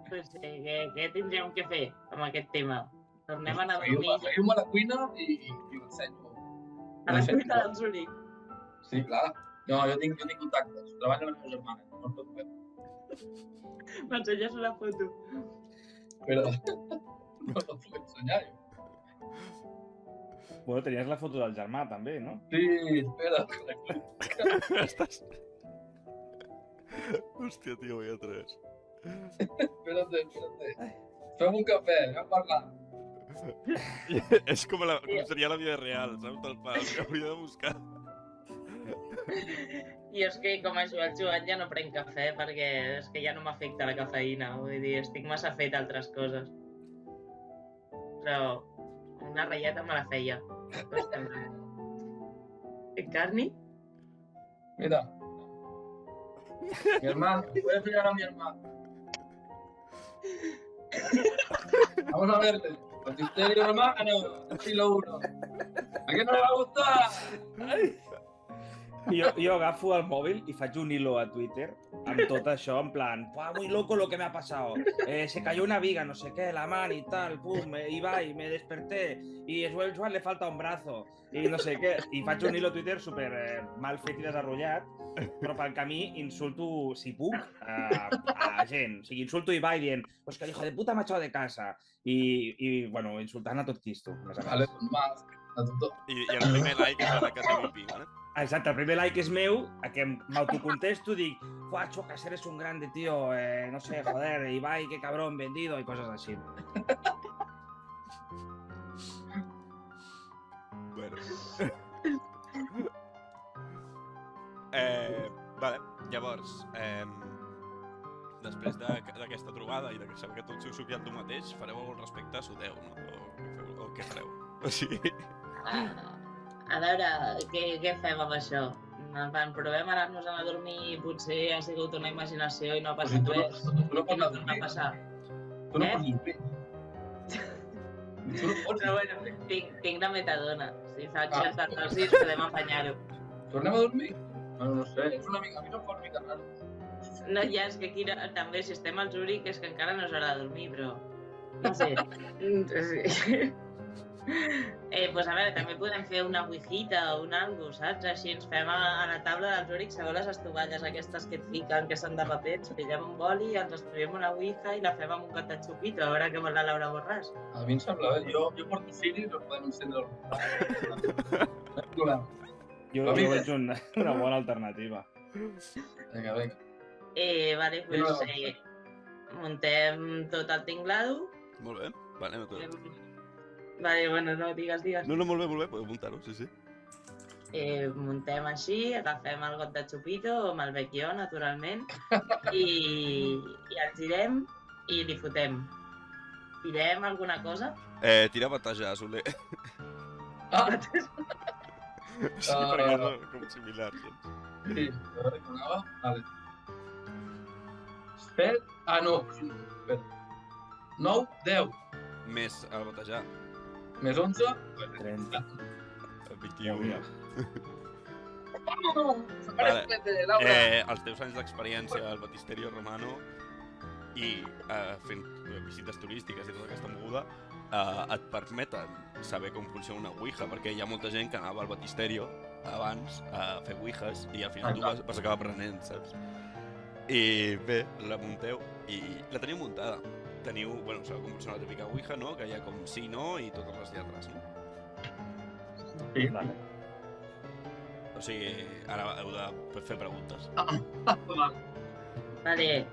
Pues què tindríem que fer amb aquest tema? Tornem a anar a dormir. Seguim a la cuina i ho ensenyo. A la cuina del Zúrich? Sí, clar. No, jo tinc contactes. Treballo amb la meva germana. No es preocupeu. M'ensenyes una foto. Però no la puc ensenyar, jo. Bueno, tenies la foto del germà, també, no? Sí, espera. Estàs... Hòstia, tio, vaya tres. Espérate. Fem un cafè, anem a parlar. És com seria la vida real, saps? Del pal, que hauria de buscar. I és que com a Joan ja no prenc cafè perquè és que ja no m'afecta la cafeïna, vull dir, estic massa fet altres coses. Però una ratlleta me la feia. ¿Carni? Mira. Mi hermano, voy a enseñar a mi hermano. Vamos a verle. Baptisterio romano, siglo I. ¿A quién no le va a gustar? Jo agafo el mòbil i faig un hilo a Twitter amb tot això, en plan, muy loco lo que me ha pasado, se cayó una viga, no sé qué, la mano y tal, pum, Ibai, me desperté, y a Joan le falta un brazo, i no sé què, i faig un hilo Twitter super mal fet i desarrollat, però pel camí insulto, si puc, a gent. O sigui, insulto Ibai dient, pues que el hijo de puta m'ha echado de casa. I bueno, insultant a tot Cristo, més a més. I el primer like és la KTVP, ¿vale? Exacte, el primer like és meu, a que m'autocontesto, dic, Fuacho, que eres un grande, tío, no sé, joder, Ibai, qué cabrón, vendido, i coses així. Bueno. Vale, llavors, després d'aquesta trobada i de que sabeu que tots heu supiat tu mateix, fareu algun respecte a Sudeu, no? O què fareu? O sigui... A veure, què fem amb això? Provem a anar-nos a dormir i potser ha sigut una imaginació i no ha passat res. Tu no pots tornar a passar. Tu no pots dormir. Però bueno, tinc la metadona. Si faig saltar els 6 podem apanyar-ho. Tornem a dormir? No sé, és una mica... A mi no em fa una mica raro. No, ja, és que aquí també si estem al Zúrich és que encara no és hora de dormir, però... No sé. Pues a veure, també podem fer una ouijita o un algo, saps? Així ens fem a la taula del Zúrich, sabeu les estovalles aquestes que et fiquen, que són de paper, ens pillem un boli, ens escrivim una ouija i la fem amb un got de xupito, a veure què vol la Laura Borràs. A mi em sembla bé. Jo porto ciri i no podem encendre el... No hi problema. Jo veig una bona alternativa. Vinga. Vale, pues muntem tot el tinglado. Molt bé, vale, no tot. Vale, bueno, no, digues. No, molt bé, podeu muntar-ho, sí. Muntem així, agafem el got de xupito, amb el bequió, naturalment, i el girem i li fotem. Tirem alguna cosa? Tira batejar, Soler. Sí, perquè són com similars. Sí, a veure com anava. Vale. Espera... no. Espera. 9, 10. Més el batejar. Més 11. 30. 21. Vale. Els teus anys d'experiència al Batisterio Romano i fent visites turístiques i tota aquesta moguda et permeten saber com funciona una ouija, perquè hi ha molta gent que anava al Batisterio abans a fer ouijas i al final tu vas acabar aprenent, saps? I bé, la munteu i la teniu muntada. Teniu, bueno, sabeu com funciona la típica ouija, no? Que hi ha com sí, no i totes les lletres, no? Sí. Vale. O sigui, ara heu de fer preguntes. Vale.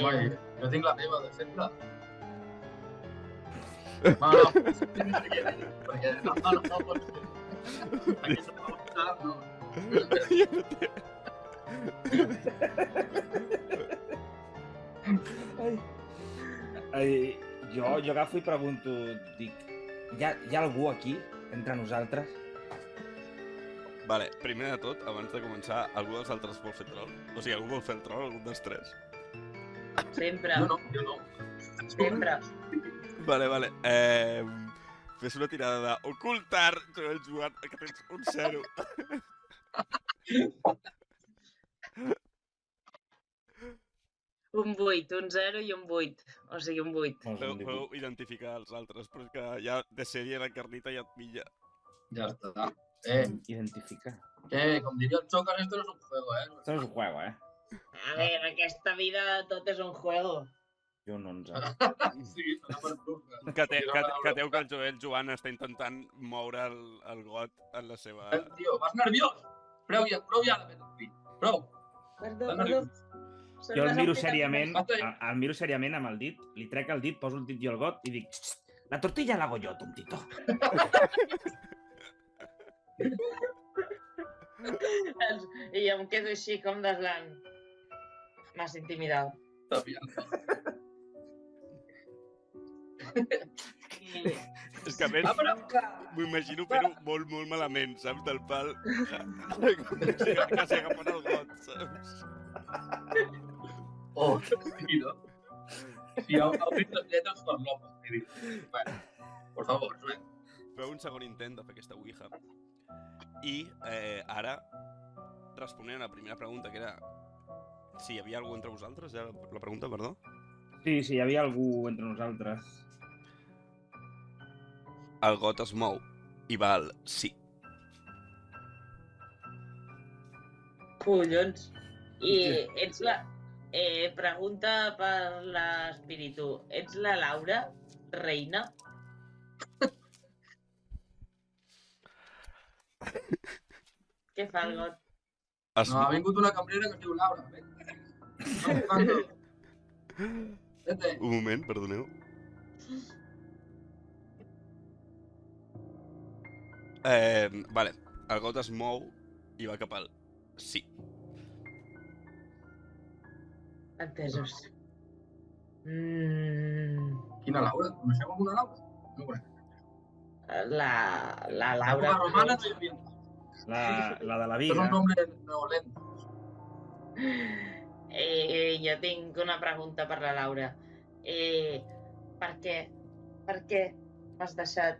Home, jo tinc la meva de sempre. Perquè no pot ser. Aquesta pregunta, no. Jo agafo i pregunto, dic, hi ha algú aquí, entre nosaltres? Vale, primer de tot, abans de començar, algú dels altres vol fer troll? O sigui, algú vol fer el troll, algun dels tres? Sempre. Jo no. Sempre. Vale. Fes una tirada d'ocultar, Joel Joan, que tens un 0. Un 8, un 0 i un 8. O sigui, un 8. Podeu identificar els altres, però és que ja de sèrie la Carlita ja et pilla. Ja està. Identificar. Com diria el Chocas, esto no es un juego, Esto no es un juego, A ver, aquesta vida tot és un juego. Jo un 11. Sí, serà per tu. Cateu que el Joel Joan està intentant moure el got en la seva... Tio, vas nerviós? Prou ja de fet el fill. Prou. Perdó. Jo el miro seriament amb el dit, li trec el dit, poso el dit jo al got i dic, la tortilla la hago yo, tontito. I em quedo així com deslant. M'has intimidat. És que a més, m'imagino fer-ho molt malament, saps? Del pal, que s'agafen el got, saps? Sí, no? Sí, heu fet les lletres per l'home. Bueno, por favor, Feu un segon intent de fer aquesta ouija. I ara, responent a la primera pregunta, que era Si hi havia algú entre vosaltres, ja la pregunta, perdó? Sí, hi havia algú entre nosaltres. El got es mou i va al sí. Collons. I ets la... pregunta per l'espíritu. Ets la Laura, reina? Què fa el got? No, ha vingut una cambrera que es diu Laura. Vete. Un moment, perdoneu. Vale, el got es mou i va cap al sí. Entesos. Quina Laura? Coneixeu alguna Laura? No conec. La La Laura... romana no hi havia. La de la És vida. un nombre neolent. Jo tinc una pregunta per la Laura. Per què m'has deixat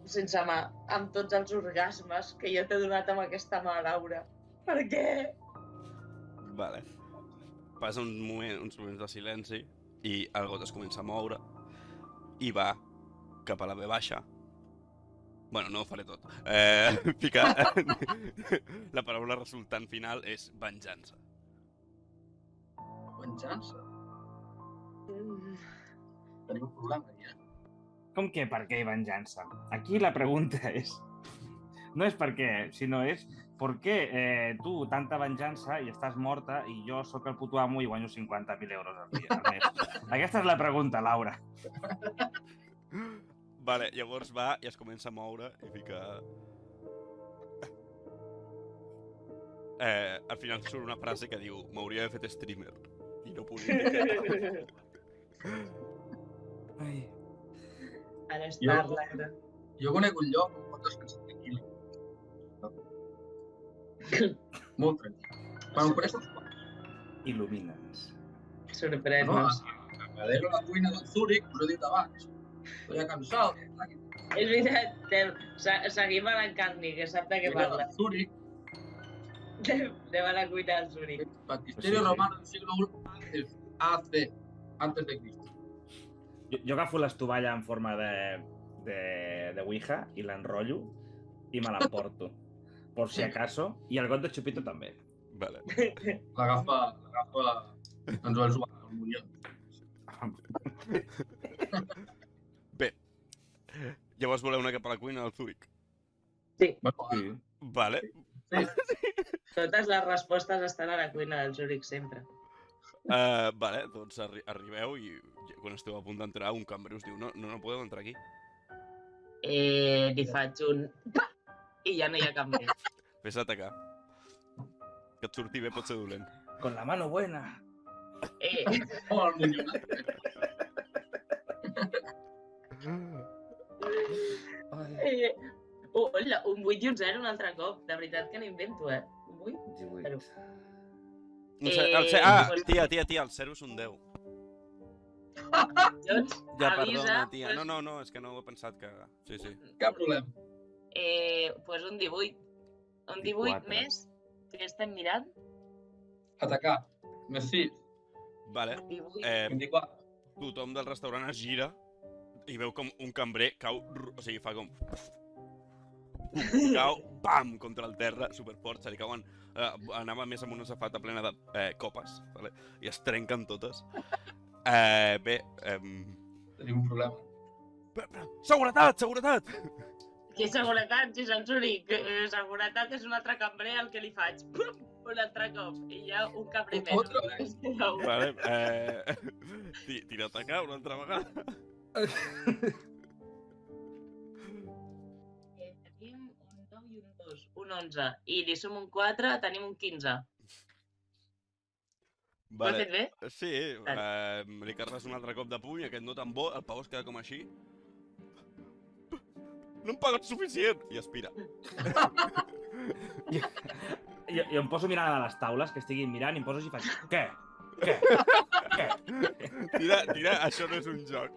sense mà, amb tots els orgasmes que jo t'he donat amb aquesta mà, Laura? Per què? Vale. Passa uns moments de silenci i el got es comença a moure i va cap a la B baixa. Bueno, no ho faré tot. La paraula resultant final és venjança. Venjança? Tenim un problema, ja. Com que per què venjança? Aquí la pregunta és... No és per què, sinó és per què tu tanta venjança i estàs morta i jo sóc el puto amo i guanyo 50.000 euros al dia, al mes. Aquesta és la pregunta, Laura. Vale, llavors va i es comença a moure i fica... al final surt una frase que diu m'hauria d'haver fet streamer i no política. Ai. Ara està, Laura. Jo conec un lloc on pots descansar tranquil. Molt tranquil. Quan ho coneixes? Il·lumina'ns. Sorprèn-nos. M'adero a la cuina del Zúrich, us ho he dit abans. Estoy cansado. És veritat, seguim a l'Encantni, que sap de què parla. Zúrich. Anem a la cuina del Zúrich. Baptisterio romano del siglo I AC, antes de Cristo. Jo agafo l'estovalla en forma de Ouija i l'enrotllo i me l'emporto. Por si acaso. I el got de Chupito també. Vale. L'agafa... Ens ho va jugar al Mundial. Bé. Llavors voleu anar cap a la cuina del Zúrich? Sí. Sí. Vale. Sí. Totes les respostes estan a la cuina del Zúrich sempre. Vale, doncs arribeu i quan esteu a punt d'entrar un cambrer us diu no podeu entrar aquí. Li faig un... I ja no hi ha cap més. Fes atacar. Que et surti bé pot ser dolent. Con la mano buena. Oh, el Muñoz. Hola, un 8 i un 0 un altre cop. De veritat que no invento, Un 8? 18. Tia, el 0 és un 10. Doncs, Ja, avisa... perdona, tia. No, és que no ho he pensat que... Sí. Cap problema. Pues un 18. Un 18 més. Què estem mirant? Atacar. Més 6. Vale. 24. Tothom del restaurant es gira i veu com un cambrer cau... O sigui, fa com... Cau, pam, contra el terra, superfort, se li cauen... anava més amb una safata plena de copes, vale? I es trenquen totes. Bé... Tenim un problema. Seguretat! Què seguretat? Si se'n Zúrich. Seguretat és un altre cambrer al que li faig. Pum! Un altre cop. I hi ha un cambrer més. Vale, tira a atacar una altra vegada. Tenim un 9 i un 2, un 11. I li som un 4, tenim un 15. Ho he fet bé? Sí, li carres un altre cop de puny, aquest no tan bo, el pavo es queda com així. No em paguen suficient! I aspira. Jo em poso mirant a les taules, que estiguin mirant, i em poso així i faig... Què? Tira, això no és un joc.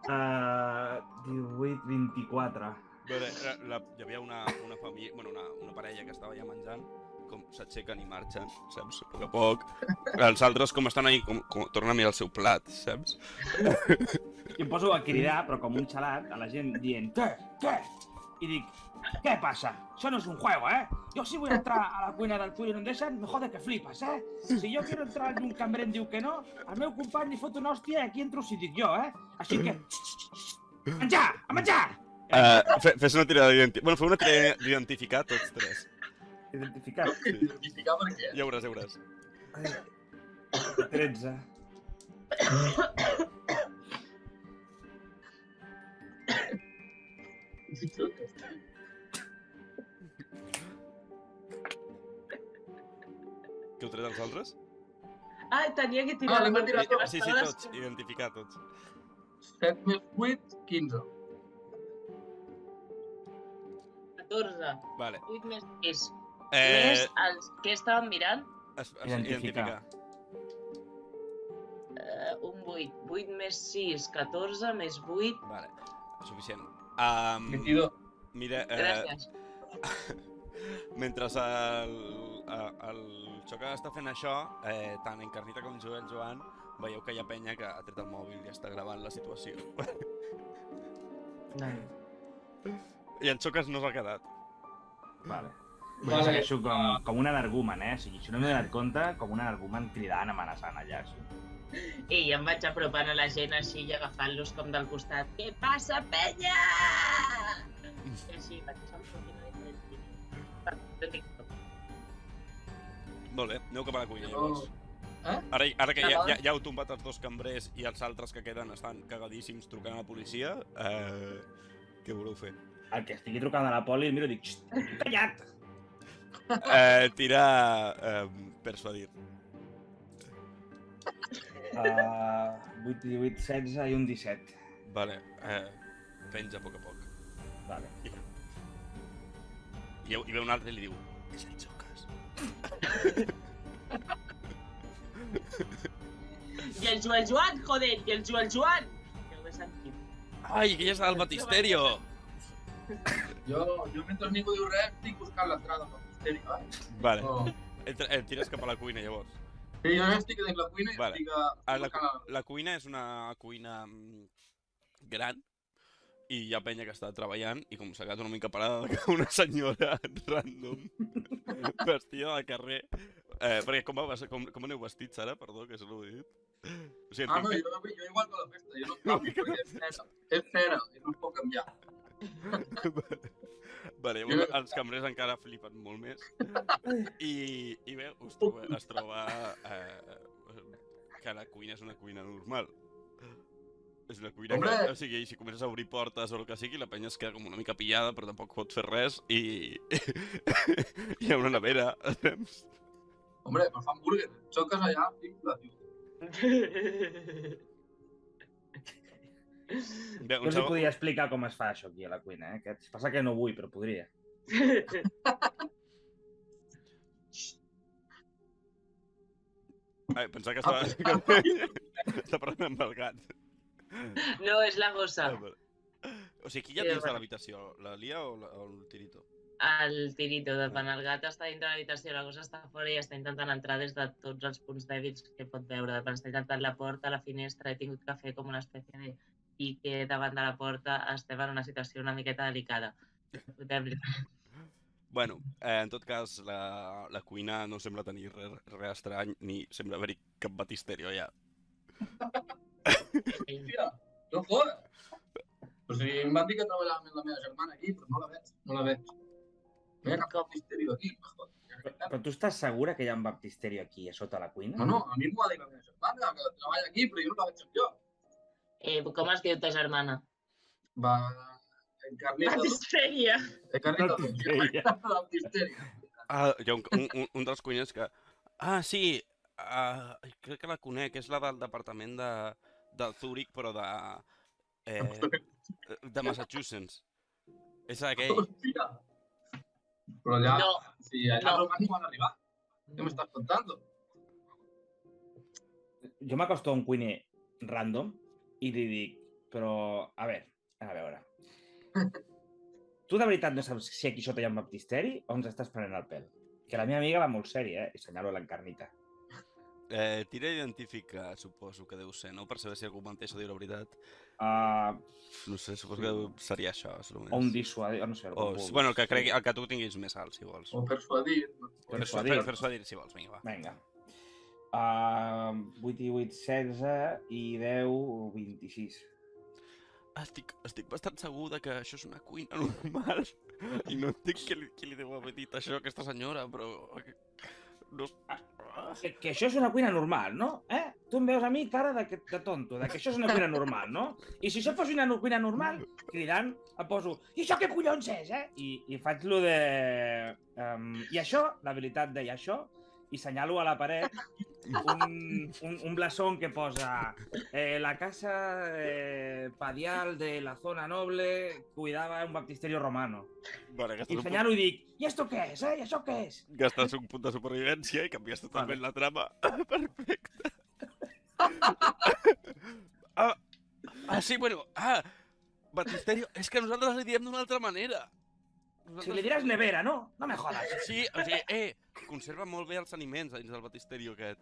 18, 24. Hi havia una família, bueno, una parella que estava ja menjant, com s'aixequen i marxen, saps? A poc a poc. Els altres com estan ahí, com tornen a mirar el seu plat, saps? I em poso a cridar, però com un xalat, a la gent dient, què? I dic, què passa? Això no és un juego, Yo si voy a entrar a la cuina del Twitter i no em deixen, me jode que flipes, Si jo quiero entrar i un cambrer em diu que no, el meu company li fot una hòstia i aquí entro si dic jo, Així que, a menjar! Fes una tirada d'identificar. Bueno, feu una tirada d'identificar tots tres. Identificat. Sí. Identificar per què? Ja veuràs. 13. Que heu tret els altres? Ai, tenia que tirar. l'hem de tirar tots. Sí, tots. Identificar tots. 7 més 8, 15. 14. Vale. 8 més 6. Més els que estàvem mirant, Identificar. un 8. 8 més 6, 14, més 8. Vale, suficient. 22. Mira, Gràcies. mentre el Xoca està fent això, tant en Carnita com Joan, veieu que hi ha penya que ha tret el mòbil i està gravant la situació. I en Xoca no s'ha quedat. Vale. Vale. Segueixo com un energumen, O sigui, si no m'he donat compte, com un energumen cridant, amenaçant allà, sí. I em vaig apropant a la gent així i agafant-los com del costat. Què passa, penya? I així vaig de TikTok. Molt bé, aneu cap a la cuina, llavors. Eh? Ara que ja heu tombat els dos cambrers i els altres que queden estan cagadíssims trucant a la policia, què voleu fer? El que estigui trucant a la poli, el miro i dic, xxt, callat! Tira persuadir. 8, 18, 16 i un 17. Vale, penja a poc a poc. Vale. I ve un altre i li diu, és el Xoques. I el Joan, joder, i el Joan! Ja ho he sentit. Ai, que ja està al Batisterio! Jo mentre ningú diu res, estic buscant l'entrada al Batisterio, Vale, Oh. tires cap a la cuina, llavors. Sí, jo ja estic dins la cuina i Vale. estic buscant La cuina és una cuina gran i hi ha penya que està treballant i com s'ha quedat una mica parada que una senyora random vestida de carrer. Perquè com aneu vestits ara? Perdó, que se l'ho he dit. O sigui, no, jo igual que la festa, jo no canvio, perquè és cera i no es pot canviar. Vale, llavors els cambrers encara flipen molt més i bé, es troba que la cuina és una cuina normal. És una cuina que, o sigui, si comences a obrir portes o el que sigui, la penya es queda com una mica pillada, però tampoc pot fer res i hi ha una nevera, saps? Hombre, però fan burger, xoques allà, simple, tio. Jo us podria explicar com es fa això aquí a la cuina, Passa que no vull, però podria. Pensava que està parlant amb el gat. No, és la gossa. O sigui, qui hi ha dins de l'habitació? La Lia o el Tirito? El Tirito, depèn. El gat està dintre de l'habitació, la gossa està fora i està intentant entrar des de tots els punts dèbils que pot veure. Depèn, està intentant la porta, la finestra, he tingut que fer com una espècie de pique davant de la porta. Estem en una situació una miqueta delicada. Bueno, en tot cas, la cuina no sembla tenir res estrany ni sembla haver-hi cap batisterio allà. Hòstia, no foda! O sigui, em van dir que treballava amb la meva germana aquí, però no la veig. No hi ha cap baptisterio aquí, mejor. Però tu estàs segura que hi ha un baptisterio aquí a sota la cuina? No, a mi m'ho va dir la meva germana, que treballa aquí, però jo no la veig enlloc. Com es diu ta germana? Va... Encarnita... Baptisteria! Encarnita... Baptisteria. Hi ha un dels cuiners que... Sí! Crec que la conec, és la del departament de Zurich, però de Massachusetts. És aquell. Hòstia! Però allà... No. Sí, allà no van arribar. Què m'estàs contant? Jo m'acosto a un cuiner random i li dic, però, a veure, Tu de veritat no saps si aquí sota hi ha un baptisteri o ens estàs prenent el pèl? Que la meva amiga va molt sèria, I senyalo l'encarnita. Tira identificar, suposo que deu ser, no? Per saber si algú menteix o diu la veritat. No sé, suposo que seria això, només. O un dissuadir, no sé. Bueno, el que tu tinguis més alt, si vols. O persuadir. Persuadir, si vols, vinga, va. Vinga. 8 i 8, 16 i 10, 26. Estic bastant segur que això és una cuina normal i no entenc qui li deu haver dit això a aquesta senyora, però... No... Que això és una cuina normal, no? Tu em veus a mi cara de tonto, que això és una cuina normal, no? I si això fos una cuina normal, cridant, em poso, i això què collons és, I faig lo de... I això, l'habilitat deia això, i senyalo a la paret un blasón que posa la casa padial de la zona noble cuidava un baptisterio romano. Vale, I senyalo i dic, i esto què és, I això què és? Gastes un punt de supervivència i canvies totalment la trama. Perfecte. Sí, bueno, baptisterio, és que nosaltres li diem d'una altra manera. Si li diràs nevera, no? No me jodas. Sí, o sigui, conserva molt bé els aliments dins del baptisterio aquest.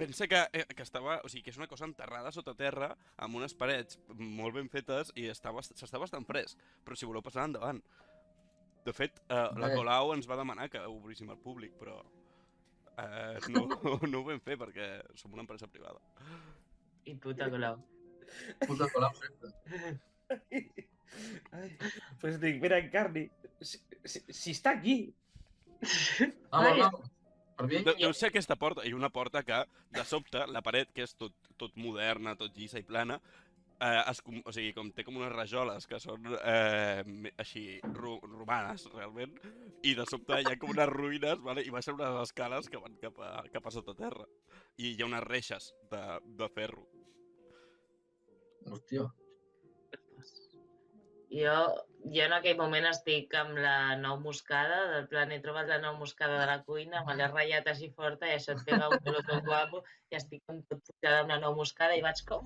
Pensa que estava, o sigui, que és una cosa enterrada sota terra, amb unes parets molt ben fetes i s'està bastant fresc, però si voleu passar endavant. De fet, la Colau ens va demanar que obríssim al públic, però no ho vam fer perquè som una empresa privada. I puta Colau. Puta Colau sempre. Pues dic, mira, Encarni, si està aquí. Vamos. Deu ser aquesta porta, i una porta que, de sobte, la paret, que és tot moderna, tot llisa i plana, o sigui, té com unes rajoles que són així romanes, realment, i de sobte hi ha com unes ruïnes, i baixen unes escales que van cap a sota terra. I hi ha unes reixes de ferro. Hòstia. Jo en aquell moment estic amb la nou moscada, del plan he trobat la nou moscada de la cuina, me l'he ratllat així forta i això et pega un pelotón guapo i estic com tot pujada amb la nou moscada i vaig com...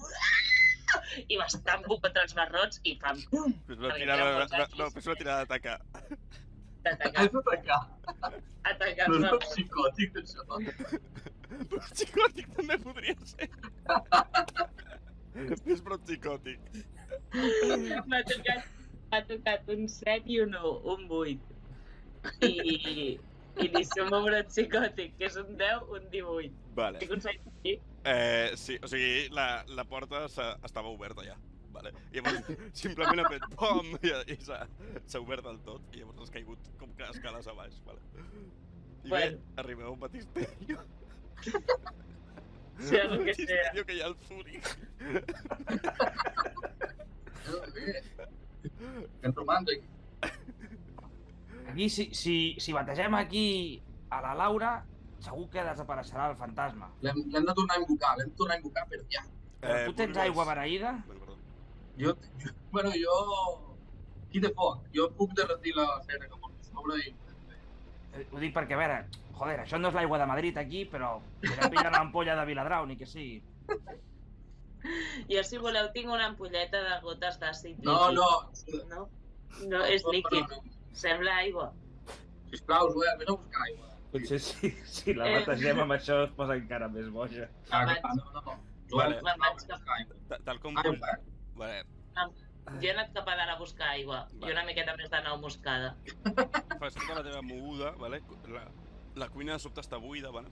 I m'estampo contra els barrots i fam... Fes una tirada d'atacar. D'atacar. Atacar. No és un psicòtic, això. Però psicòtic també podria ser. És prou psicòtic. M'ha tocat un 7 i un 1, un 8. I li sumo un psicòtic, que és un 10, un 18. Vale. He aconseguit aquí? Sí, o sigui, la porta estava oberta ja. Vale. I llavors simplement ha fet pom i s'ha obert del tot i llavors has caigut com que escales a baix. Vale. I bé, arribeu a un baptisterio. Sí, el que sea. Baptisterio que hi ha al Zúrich. Ben romàntic. Aquí, si bategem aquí a la Laura, segur que desapareixerà el fantasma. L'hem de tornar a invocar, però ja. Tu tens aigua beneïda? Jo... Qui té foc? Jo puc derretir la cera que porto sobre i... Ho dic perquè, a veure, joder, això no és l'aigua de Madrid aquí, però podem pillar l'ampolla de Viladrau, ni que sigui. Jo, si voleu, tinc una ampolleta de gotes d'àcid líquid. No. No, és líquid. Sembla aigua. Sisplau, Joel, vés a buscar aigua. Potser si la bategem amb això es posa encara més boja. No. Joel, vale. vaig a buscar aigua. Tal com... Aigua, Vale. Jo he anat cap a dalt a buscar aigua. I una miqueta més de nou moscada. Fas tota la teva moguda, vale? La cuina de sobte està buida, vale?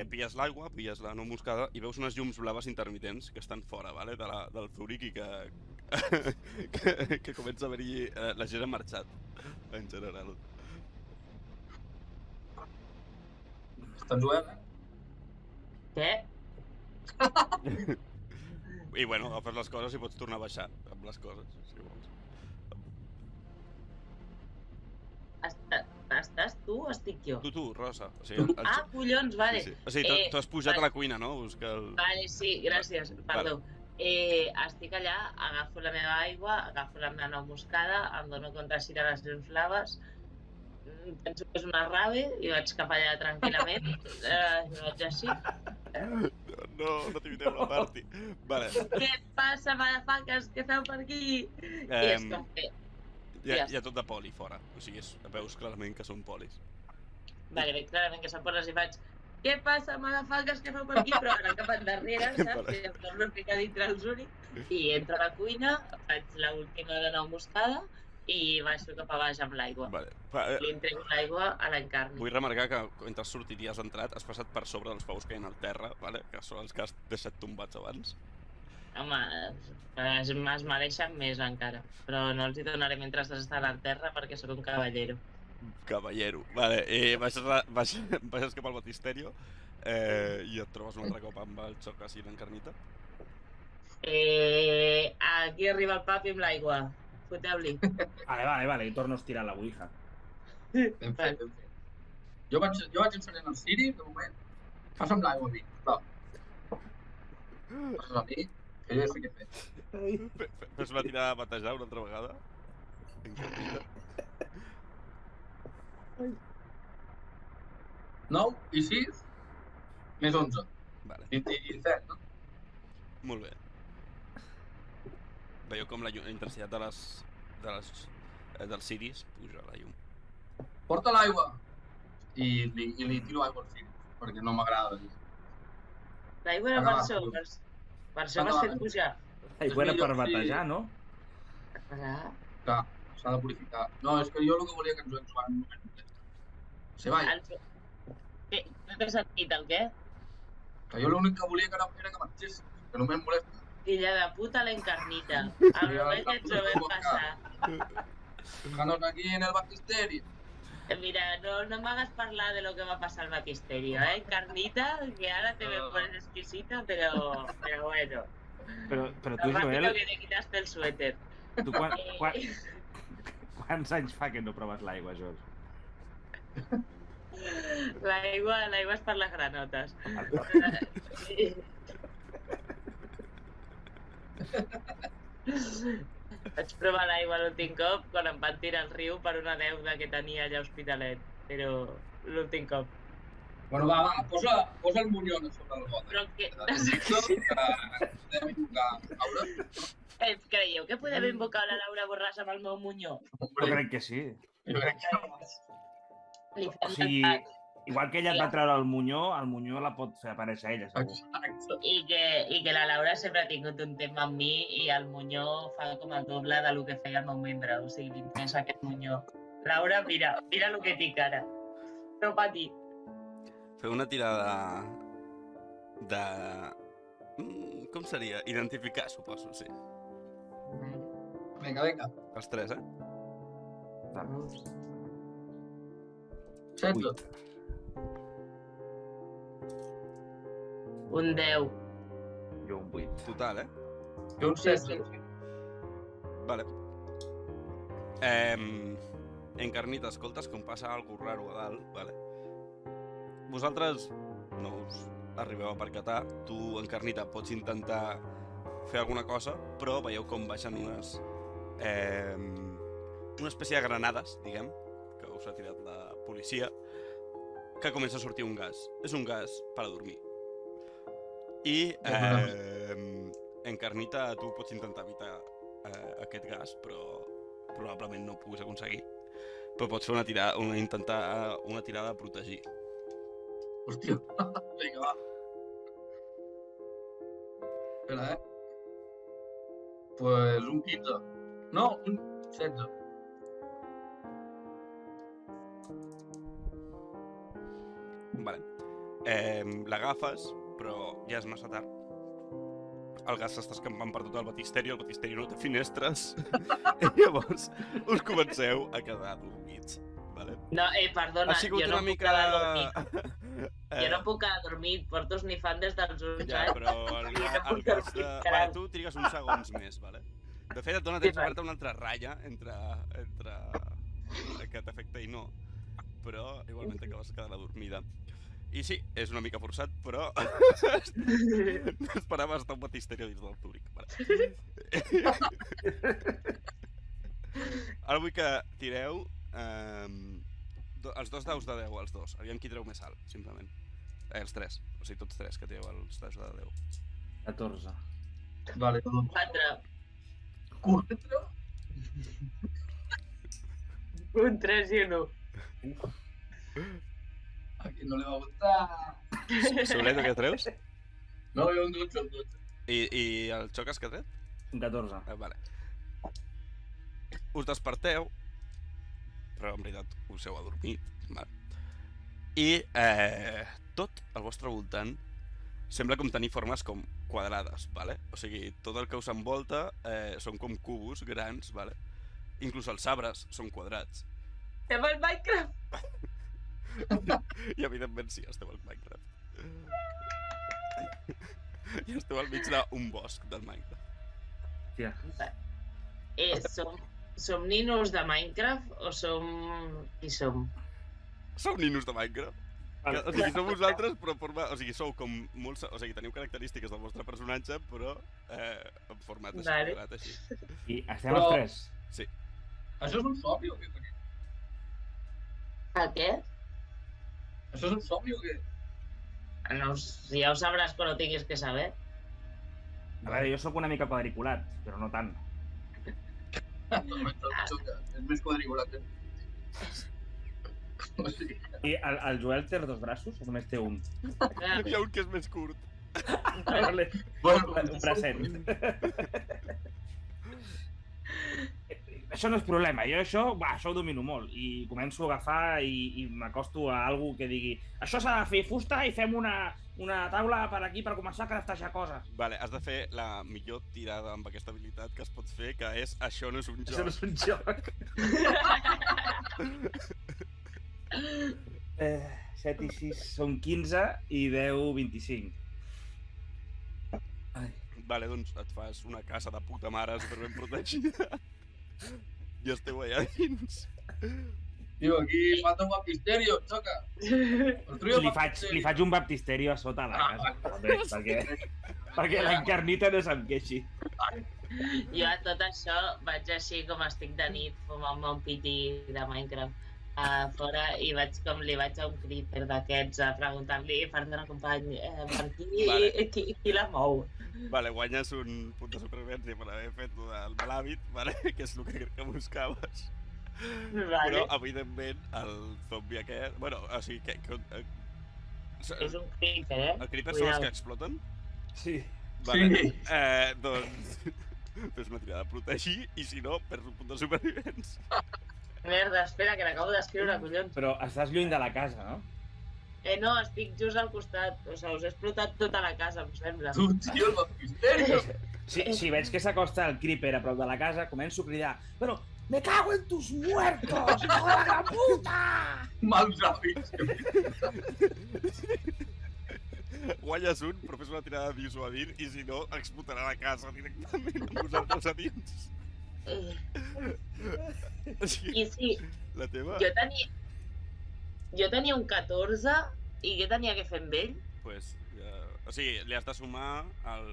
Pilles l'aigua, pilles la nou moscada i veus unes llums blaves intermitents que estan fora, vale? Del Zúrich i que comença a haver-hi... La gent ha marxat, en general. Està en Joel, Què? I bueno, agafes les coses i pots tornar a baixar amb les coses, si vols. Estàs tu o estic jo? Tu, Rosa. O sigui, collons, vale. Sí. O sigui, tu has pujat a la cuina, no? Vale, sí, gràcies, perdó. Estic allà, agafo la meva aigua, agafo la meva nou moscada, em dono compte si eren les llums blaves, penso que és una rave i vaig cap allà tranquil·lament, vaig així. No t'inviteu a la party. Vale. Què passa, motherfuckers? Què feu per aquí? I és com que... Hòsties. Hi ha tot de poli fora. O sigui, veus clarament que són polis. Vale, veig clarament que són polis i faig què passa, motherfuckers, què feu per aquí? Però ara cap endarrere, saps? I em torno a ficar dintre el Zuri i entro a la cuina, faig l'última de nou moscada i baixo cap a baix amb l'aigua. Vale. Li entrego l'aigua a l'Encarni. Vull remarcar que mentre has sortit i has entrat, has passat per sobre dels peus que hi ha al terra, vale? Que són els que has deixat tombats abans. Home, es mereixen més encara, però no els hi donaré mentre estan al terra perquè sóc un cavallero. Cavallero. Vale, baixes cap al batisterio i et trobes un altre cop amb el xoc així d'encarnita. Aquí arriba el papi amb l'aigua. Foteu-li. Vale, i torno a estirar la ouija. Ben fet. Jo vaig encenent el Siri, de moment. Passa'm l'aigua a mi, va. Passa'm a mi, que jo ja sé què fer. Fes una tirada a batejar una altra vegada. Encarnita. 9 i 6, més 11. Vale. 27, no? Molt bé. Veieu com la intensitat dels ciris puja la llum. Porta l'aigua! I li tiro aigua al Siri, perquè no m'agrada dir. L'aigua era per això m'has fet pujar. L'aigua era per batejar, no? Clar, s'ha de purificar. No, és que jo el que volia que ens ho jugant un moment. Se va. No t'has sentit el què? Que jo l'únic que volia era que marxés, que no me'n molesta. Filla de puta l'Encarnita. El moment que ens ho vam passar. Déjanos aquí en el baptisterio. Mira, no m'hagas parlar de lo que va pasar al baptisterio, Encarnita, que ahora te me pones exquisita, pero bueno. Pero tú, Joel... Joel... que te quitaste el suéter. Tu quants anys fa que no proves l'aigua, Joel? L'aigua és per les granotes. Vaig provar l'aigua l'últim cop quan em van tirar al riu per una deuda que tenia allà a Hospitalet, però l'últim cop. Bueno, va, posa el muñón sobre el got. Però què? Podem invocar Laura? Creieu que podem invocar la Laura Borràs amb el meu muñó? Jo crec que sí. Jo crec que no. O sigui, igual que ella et va treure el muñó la pot fer aparèixer ella, segur. Exacte. I que la Laura sempre ha tingut un tema amb mi i el muñó fa com el doble del que feia el meu membre. O sigui, m'interessa aquest muñó. Laura, mira el que tinc ara. No patir. Feu una tirada de... Com seria? Identificar, suposo, sí. Vinga. Els tres, Vamos. 16. Un 10. Jo un 8. Total, Jo un 16. Vale. Encarnita, escoltes com passa algo raro a dalt, vale? Vosaltres no us arribeu a percatar. Tu, Encarnita, pots intentar fer alguna cosa, però veieu com baixen una espècie de granades, diguem, que us ha tirat la policia, que comença a sortir un gas. És un gas per a dormir. I Encarnita, tu pots intentar evitar aquest gas, però probablement no ho puguis aconseguir. Però pots fer intentar una tirada a protegir. Hòstia, vinga, va. Espera, Pues un 15. No, un 16. Vale. L'agafes, però ja és massa tard. El gas s'està escampant per tot el batisteri no té finestres. I llavors us comenceu a quedar dormits. Vale? No, perdona, jo no puc quedar dormit. Jo no puc quedar dormit, porto esnifant des dels ulls, Ja, però el gas de... Vale, tu trigues uns segons més, vale? De fet, et dona temps de fer-te una altra ratlla entre aquest efecte i no. Però igualment acabes quedant adormida. I sí, és una mica forçat, però no esperava estar un batisteri dins del túric. Ara vull que tireu els 2 daus de 10, els dos. Aviam qui treu més alt, simplement. Els 3, o sigui, tots 3 que tireu els daus de 10. 14. Vale, 4. 4? Un 3 i un 1. A qui no li va gustar? Soleto, què treus? No, jo un 12, un 12. I el Xoques que ha tret? Un 14. Vale. Us desperteu, però en veritat us heu adormit, vale? I tot al vostre voltant sembla com tenir formes com quadrades, vale? O sigui, tot el que us envolta són com cubos grans, vale? Inclús els arbres són quadrats. Estem al Minecraft! I evidentment sí, esteu al Minecraft. I esteu al mig d'un bosc del Minecraft. Tia. Som ninos de Minecraft o som... Qui som? Sou ninos de Minecraft? O sigui, sou vosaltres, però o sigui, sou com molts... O sigui, teniu característiques del vostre personatge, però en format així, quadrat, així. I estem els tres? Sí. Això és un somni o què? El què? Això és un somni o què? No, ja ho sabràs quan ho tinguis que saber. A veure, jo sóc una mica quadriculat, però no tant. És més quadriculat que... O sigui... I el Joel té els dos braços o només té un? Hi ha un que és més curt. Vale. Un bracet. Això no és problema, jo això ho domino molt i començo a agafar i m'acosto a algú que digui això s'ha de fer fusta i fem una taula per aquí per començar a craftejar coses. Vale, has de fer la millor tirada amb aquesta habilitat que es pot fer, que és això no és un joc. Això no és un joc. 7 i 6 són 15 i 10, 25. Ai. Vale, doncs et fas una casa de puta mare super ben protegida. I esteu allà dins. Tio, aquí falta un baptisterio, xoca. Li faig un baptisterio a sota la casa, perquè l'encarnita no se'm queixi. Jo a tot això vaig així com estic de nit fumant-me un piti de Minecraft a fora i li vaig a un creeper d'aquests a preguntar-li, perdona company, per qui la mou? Vale, guanyes un punt de supervivència per haver fet el malhàbit, vale? Que és el que buscaves. Vale. Però, evidentment, el zombi aquest... Bueno, o sigui, és un creeper, eh? El creeper són els que exploten? Sí. Vale. Sí. Doncs... Fes una tirada de protegir i, si no, perds un punt de supervivència. Merda, espera, que l'acabo d'escriure, collons. Però estàs lluny de la casa, no? No, estic just al costat. O sigui, us he explotat tota la casa, em sembla. Tu, tio, el baptisterio! Si veig que s'acosta el creeper a prop de la casa, començo a cridar però me cago en tus muertos, hijo de la puta! Mals hàbits. Guanyes un, però fes una tirada de dissuadir i, si no, explotarà la casa directament amb vosaltres a dins. I sí, La teva? jo tenia un 14 i què tenia que fer amb ell? Pues, o sigui, li has de sumar el...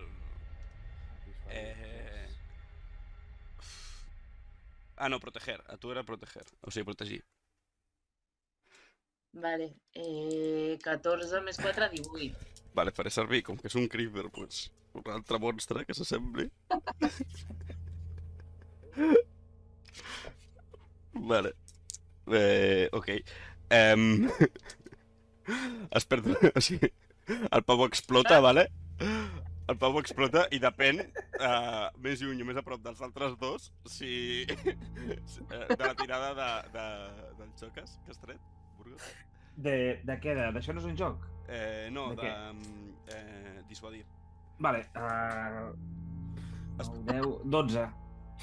no, proteger. A tu era proteger. O sigui, protegir. Vale, 14 més 4, 18. Vale, faré servir, com que és un creeper, pues, un altre monstre que s'assembli. Vale. Ok. Es perd... O sigui, el pavo explota, vale? El pavo explota i depèn més lluny o més a prop dels altres dos si... de la tirada del Xoques, que has tret, Burgos. De què? D'això no és un joc? No, de dissuadir. Vale, 10, 12.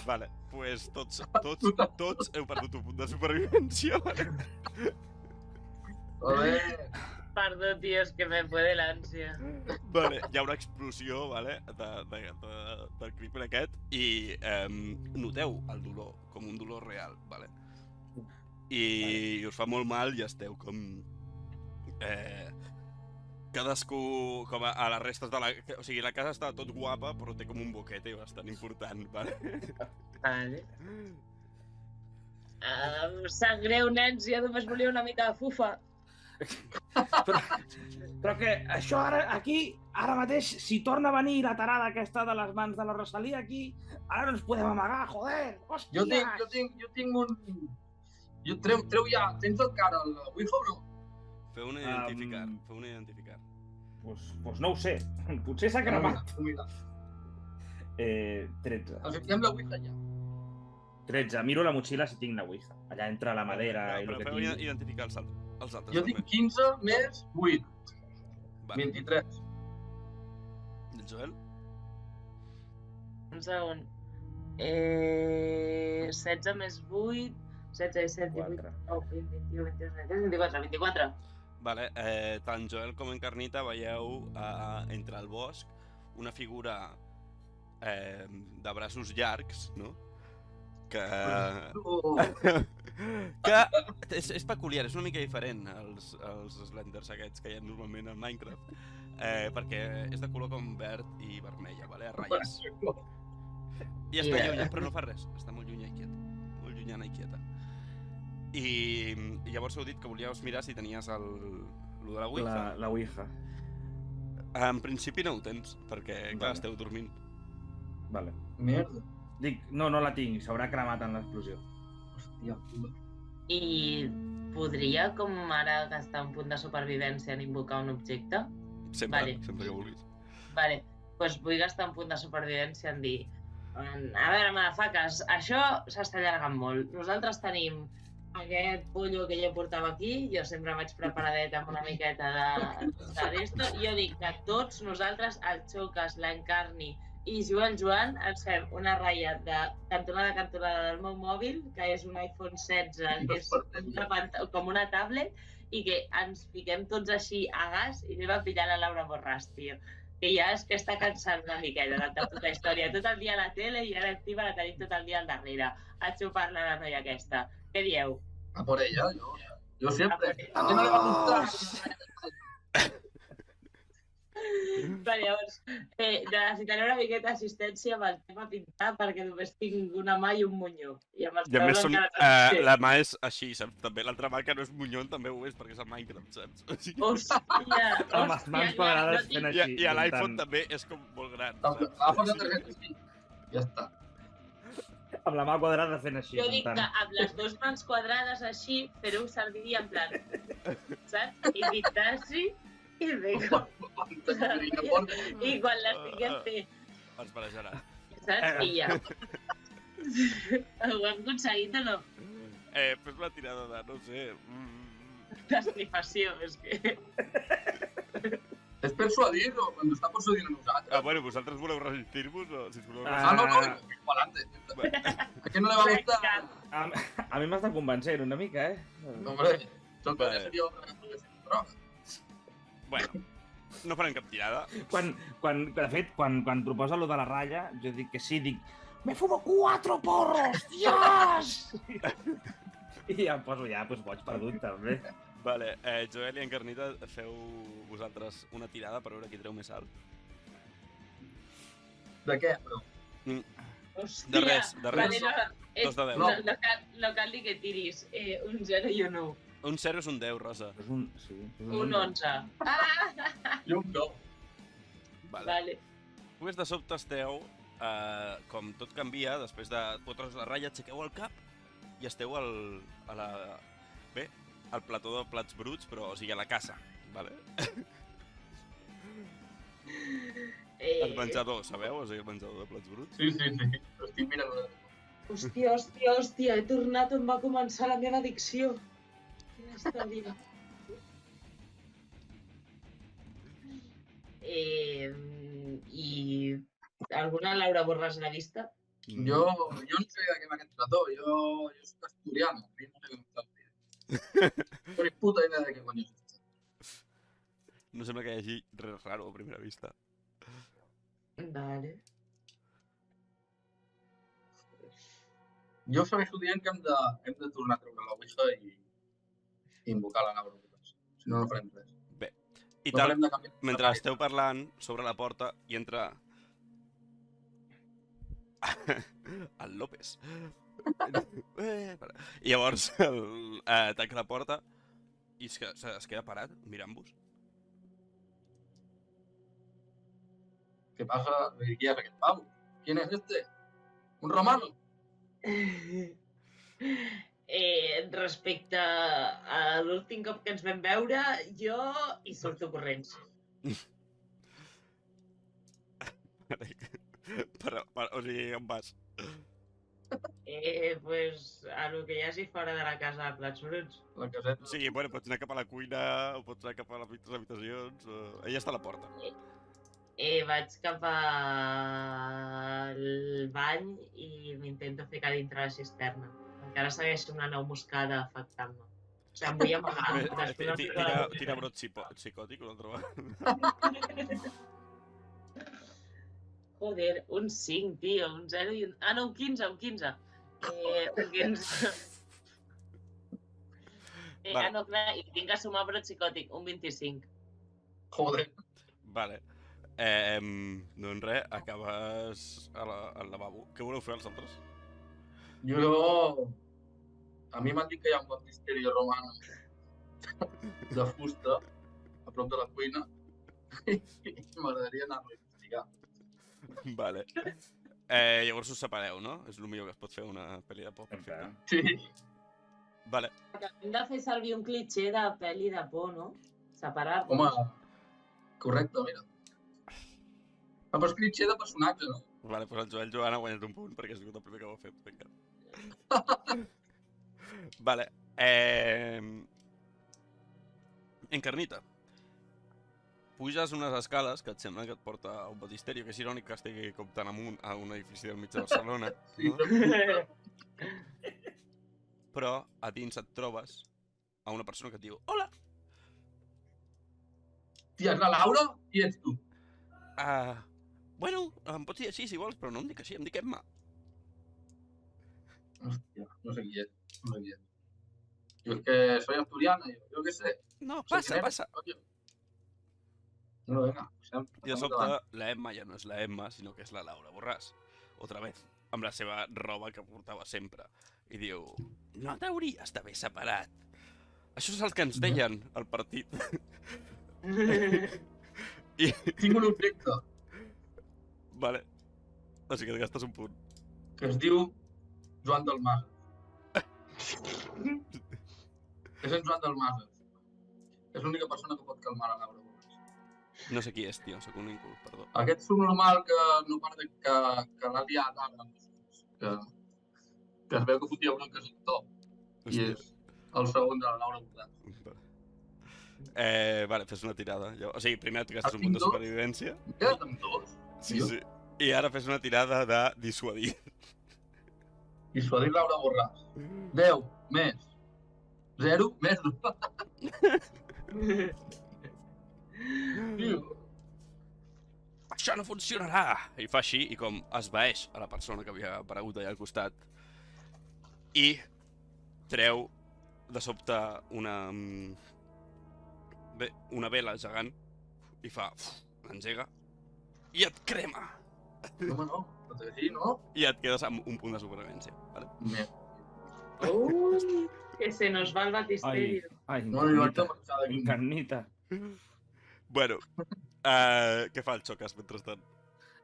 Vale, pues tots heu perdut un punt de supervivència, vale? Perdó, tio, és que me puede l'ànsia. Vale, hi ha una explosió, vale, del creeper aquest i noteu el dolor, com un dolor real, vale? I us fa molt mal i esteu com... cadascú com a les restes de la... O sigui, la casa està tot guapa, però té com un boquete bastant important, vale? Vale. Em sap greu, nens, jo només volia una mica de fufa. Però que això ara mateix, si torna a venir la tarada aquesta de les mans de la Rosalia aquí, ara no ens podem amagar, joder, hòstia! Jo tinc Treu ja, tens el cara al Ouija o no? Feu un identificar. Pues no ho sé. Potser s'ha cremat. Mira. 13. Els fem la Ouija ja. 13. Miro la motxilla si tinc la Ouija. Allà entra la madera i el que Però tingui. feu identificar els altres. Jo tinc 15 més 8. Vale. 23. El Joel? Un segon. 16 més 8, 16, 17, 18, 21, 22, 23, 24. Vale, tant Joel com Encarnita veieu entre el bosc una figura de braços llargs, no? Que és peculiar, és una mica diferent als Slenders aquests que hi ha normalment al Minecraft, perquè és de color com verd i vermella, vale? A ratlles. I està lluny, però no fa res, està molt llunyana i quieta. Molt llunyana i quieta. I llavors heu dit que volíeu mirar si tenies lo de la Ouija. La Ouija. En principi no ho tens, perquè, clar, esteu dormint. Vale. Merda. Dic, no la tinc, s'haurà cremat en l'explosió. Hòstia, puta. I podria, com ara, gastar un punt de supervivència en invocar un objecte? Sempre que vulguis. Vale, doncs vull gastar un punt de supervivència en dir a veure, madafaques, això s'està allargant molt. Nosaltres tenim aquest pollo que jo portava aquí, jo sempre vaig preparadet amb una miqueta d'esto, i jo dic que tots nosaltres, el Xocas, l'Encarni i Joan, ens fem una ratlla de cantonada a cantonada del meu mòbil, que és un iPhone 16, que és com una tablet, i que ens fiquem tots així a gas i anem a pillar la Laura Borràs, tio. Que ja és que està cansant una miqueta de tota història. Tot el dia a la tele i ara encima la tenim tot el dia al darrere. A xupar-la la noia aquesta. Què dieu? A por ella, yo siempre. A ti no le va a gustar. Vale, llavors, necessitaré una miqueta d'assistència amb el tema pintar perquè només tinc una mà i un monyó. I a més la mà és així, saps? També l'altra mà que no és monyó també ho és perquè és el Minecraft, saps? Hòstia, amb les mans quadrades fent així. I l'iPhone també és com molt gran. Agafes la targeta així. Ja està. Amb la mà quadrada fent així. Jo dic que amb les dues mans quadrades així fer-ho servir en plan, saps? I pintar-s'hi i vinga. I quan l'estiguem fent. Els barejarà. Saps? I ja. Ho hem aconseguit o no? Fes una tirada de, no sé... D'estifació, és que... És persuadir-lo, quan està persuadint a nosaltres. Bueno, vosaltres voleu resistir-vos o si us voleu resistir? No, pa'lante. A què no li va gustar? A mi m'has de convencer una mica, Hombre, sóc que seria una Bueno, no farem cap tirada. De fet, quan proposa lo de la ratlla, jo dic que sí, dic me fumo 4 porros, dios! I em poso ja, doncs boig perdut, també. Vale, Joel i Encarnita, feu vosaltres una tirada per veure qui treu més alt. De què, però? Hòstia, de res. Vale, 2 de 10. No cal dir que tiris un 0 i un 1. Un 0 és un 10, Rosa. Un 11. I un 9. Vale. Només de sobte esteu, com tot canvia, després de fotre's la ratlla, aixequeu el cap i esteu al plató de plats bruts, però o sigui a la casa, vale? El menjador, sabeu? O sigui, el menjador de plats bruts. Sí. Estic mirant. Hòstia, he tornat on va començar la meva addicció. Quina història. I alguna Laura Borràs a la vista? Jo no sé de què va aquest plató, jo soc asturiano, no sé què m'estàs dient. No tinc puta idea de què coño és esto. No sembla que hi hagi res raro a primera vista. Vale. Jo segueixo dient que hem de tornar a treure la Ouija i invocar la Laura Borràs. Si no, no farem res. Bé, i tal, mentre esteu parlant, s'obre la porta i entra... el López. I llavors tanca la porta i es queda parat mirant-vos. ¿Qué pasa? ¿Qué es aquest pavo? ¿Quién es este? ¿Un romano? Respecte a l'últim cop que ens vam veure, jo hi surto corrents. O sigui, on vas? Pues a lo que hi hagi fora de la casa de plats bruts. La caseta. Sí, bueno, pots anar cap a la cuina, o pots anar cap a les habitacions... Ella està a la porta. Vaig cap al bany i m'intento ficar dintre la cisterna. Encara segueixo una nau moscada afectant-me. O sigui, em vull amagar. Tira brot psicòtic una altra vegada. Joder, un 5, tio, un 0 i un... Ah, no, un 15, un 15. Un 15. Vale. No, clar, i tinc que sumar brot psicòtic, un 25. Joder. Vale. Doncs res, acabes al lavabo. Què voleu fer els altres? Jo... A mi m'han dit que hi ha un baptisteri romana de fusta a prop de la cuina i m'agradaria anar-lo a investigar. Vale. Llavors us separeu, no? És el millor que es pot fer una pel·li de por. Perfecte. Sí. Vale. Hem de fer servir un clitxer de pel·li de por, no? Separar-nos. Home, correcte, mira. Però és clitxer de personatge, no? Vale, doncs el Joel Joan ha guanyat un punt perquè ha sigut el primer que ho ha fet. Vinga. Vale. Encarnita. Puges unes escales que et sembla que et porta a un baptisteri, que és irònic que estigui com tan amunt a un edifici del mig de Barcelona. Sí, No? Però a dins et trobes a una persona que et diu hola! Tia, és la Laura i ets tu. Bueno, em pots dir així si vols, però no em dic així, em dic Emma. Hòstia, no sé qui és. No sé qui és. Jo és que soy asturiana, jo què sé. No, passa. No, venga. I de sobte, la Emma ja no és la Emma, sinó que és la Laura Borràs. Otra vez, amb la seva roba que portava sempre. I diu, no t'hauries d'haver separat. Això és el que ens deien al partit. I... Tinc un objecte. Vale. O sigui que et gastes un punt. Que es diu Joan del Mas. És en Joan del Mas. És l'única persona que pot calmar la Laura Borràs. No sé qui és, tio, sóc un incul, perdó. Aquest subnormal que no para que l'ha liat ara. Que es veu que fotia bronques en top. I és el segon de la Laura Borràs. Vale, fes una tirada. O sigui, primer et gastes un punt de supervivència. M'he quedat amb dos? Sí. I ara fes una tirada de dissuadir. Dissuadir Laura Borràs. 10 més 0 més 2. Això no funcionarà! I fa així, i com esvaeix a la persona que havia aparegut allà al costat. I treu de sobte una vela gegant i fa... l'engega i et crema! Home, no, pot ser així, no? I et quedes amb un punt de supervivència, vale? Que se nos va el baptisteri. Ai, No, jo vaig pensar d'aquí. Encarnita. Bueno, què fa el Xocas mentrestant?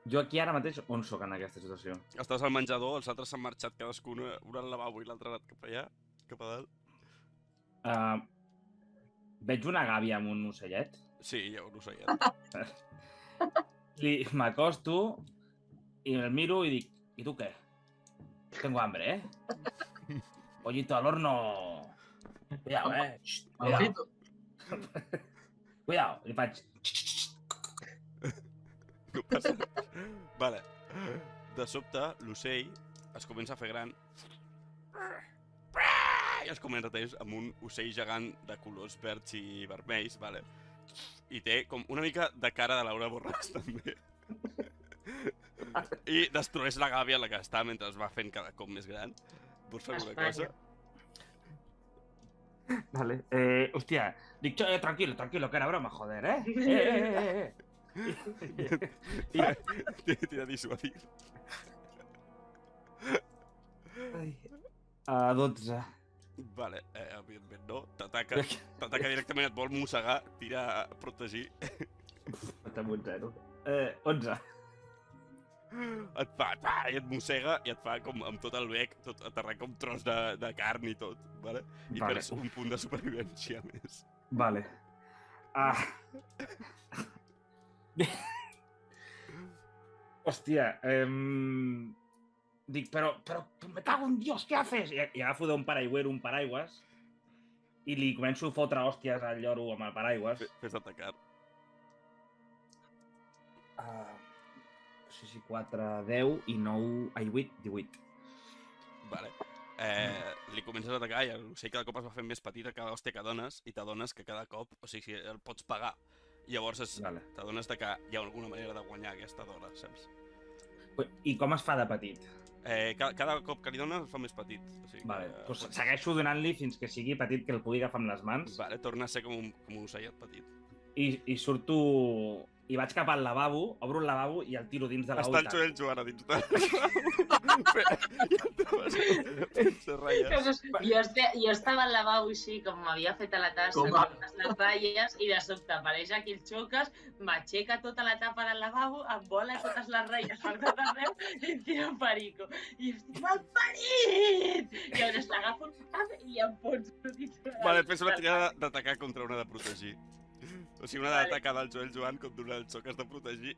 Jo aquí ara mateix on sóc en aquesta situació? Estàs al menjador, els altres s'han marxat cadascun, un al lavabo i l'altre ha anat cap allà, cap a dalt. Veig una gàbia amb un ocellet. Sí, hi ha un ocellet. M'acosto i el miro i dic, ¿y tú qué? Tengo hambre, ¿eh? Pollito al horno. Cuidado, Shh, cuidado. Cuidado, li faig... No passa res. Vale. De sobte, l'ocell es comença a fer gran i es converteix en un ocell gegant de colors verds i vermells, vale? I té com una mica de cara de Laura Borràs, també. I destrueix la gàbia en la que està mentre es va fent cada cop més gran. Vols fer alguna cosa? Vale. Hòstia, dic, tranquilo, que era broma, joder, ¿eh? Tira dissuadir. A 12. Vale, evidentment no. T'ataca directament, et vol mossegar, tira a protegir. Estem un 0. 11. et fa, i et mossega i et fa com amb tot el bec, t'arrenca un tros de carn i tot, vale? I perds un punt de supervivència més. Vale. Hòstia, dic, però me cago en Dios, què haces? I agafo d'un paraigüero un paraigües i li començo a fotre hòsties al lloro amb el paraigües. Fes d'atacar. Sí, 4, 10 i 9... Ai, 8, 18. Vale. Li comences a atacar i l'ocell cada cop es va fent més petita cada hòstia que dones i t'adones que cada cop, o sigui, el pots pagar. Llavors t'adones que hi ha alguna manera de guanyar aquesta dora, saps? I com es fa de petit? Cada cop que li dones es fa més petit. O sigui, vale, doncs segueixo donant-li fins que sigui petit, que el pugui agafar amb les mans. Vale, torna a ser com un ocellet petit. I surto... I vaig cap al lavabo, obro el lavabo i el tiro dins de la Està el Joel jugant a dins de Jo estava al lavabo així, com m'havia fet a la tassa, amb totes les ratlles, i de sobte apareix aquí el Xocas, m'aixeca tota la tapa del lavabo, em vola totes les ratlles per tot arreu i em tira un perico. I jo estic malparit! I llavors l'agafo i em pots... Vale, fes una tirada d'atacar contra una de protegir. O sigui, una d'atacar del Joel Joan contra una del Xocas de protegir.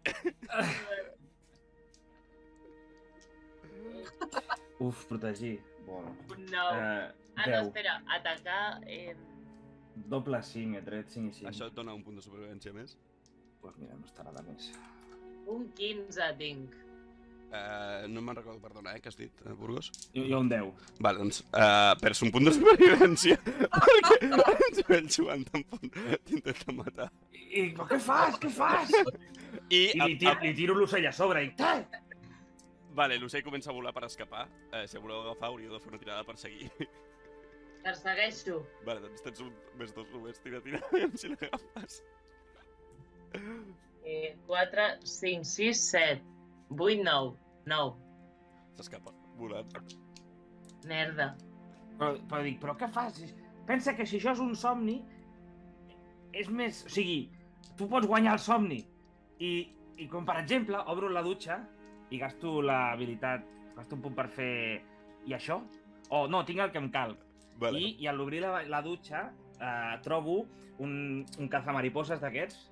Uf, protegir. Bueno. No. No, espera, atacar... Doble 5, he tret 5 i 5. Això et dona un punt de supervivència més? Doncs mira, no estarà de més. Un 15 tinc. No me'n recordo, perdona, què has dit, Burgos? Jo un 10. Vale, doncs perds un punt de supervivència perquè el Joel Joan t'intenta matar. Però què fas? Què fas? I li tiro l'ocell a sobre i... Vale, l'ocell comença a volar per escapar. Si el voleu agafar, hauríeu de fer una tirada per seguir. Persegueixo. Vale, doncs tens un més 2 només. Tira, aviam si l'agafes. 4, 5, 6, 7... 8, 9. 9. S'escapa, volant. Merda. Però dic, però què fas? Pensa que si això és un somni, és més... O sigui, tu pots guanyar el somni. I com, per exemple, obro la dutxa i gasto l'habilitat... Gasto un punt per fer... I això? O no, tinc el que em cal. Vale. I a l'obrir la dutxa trobo un cazamariposes d'aquests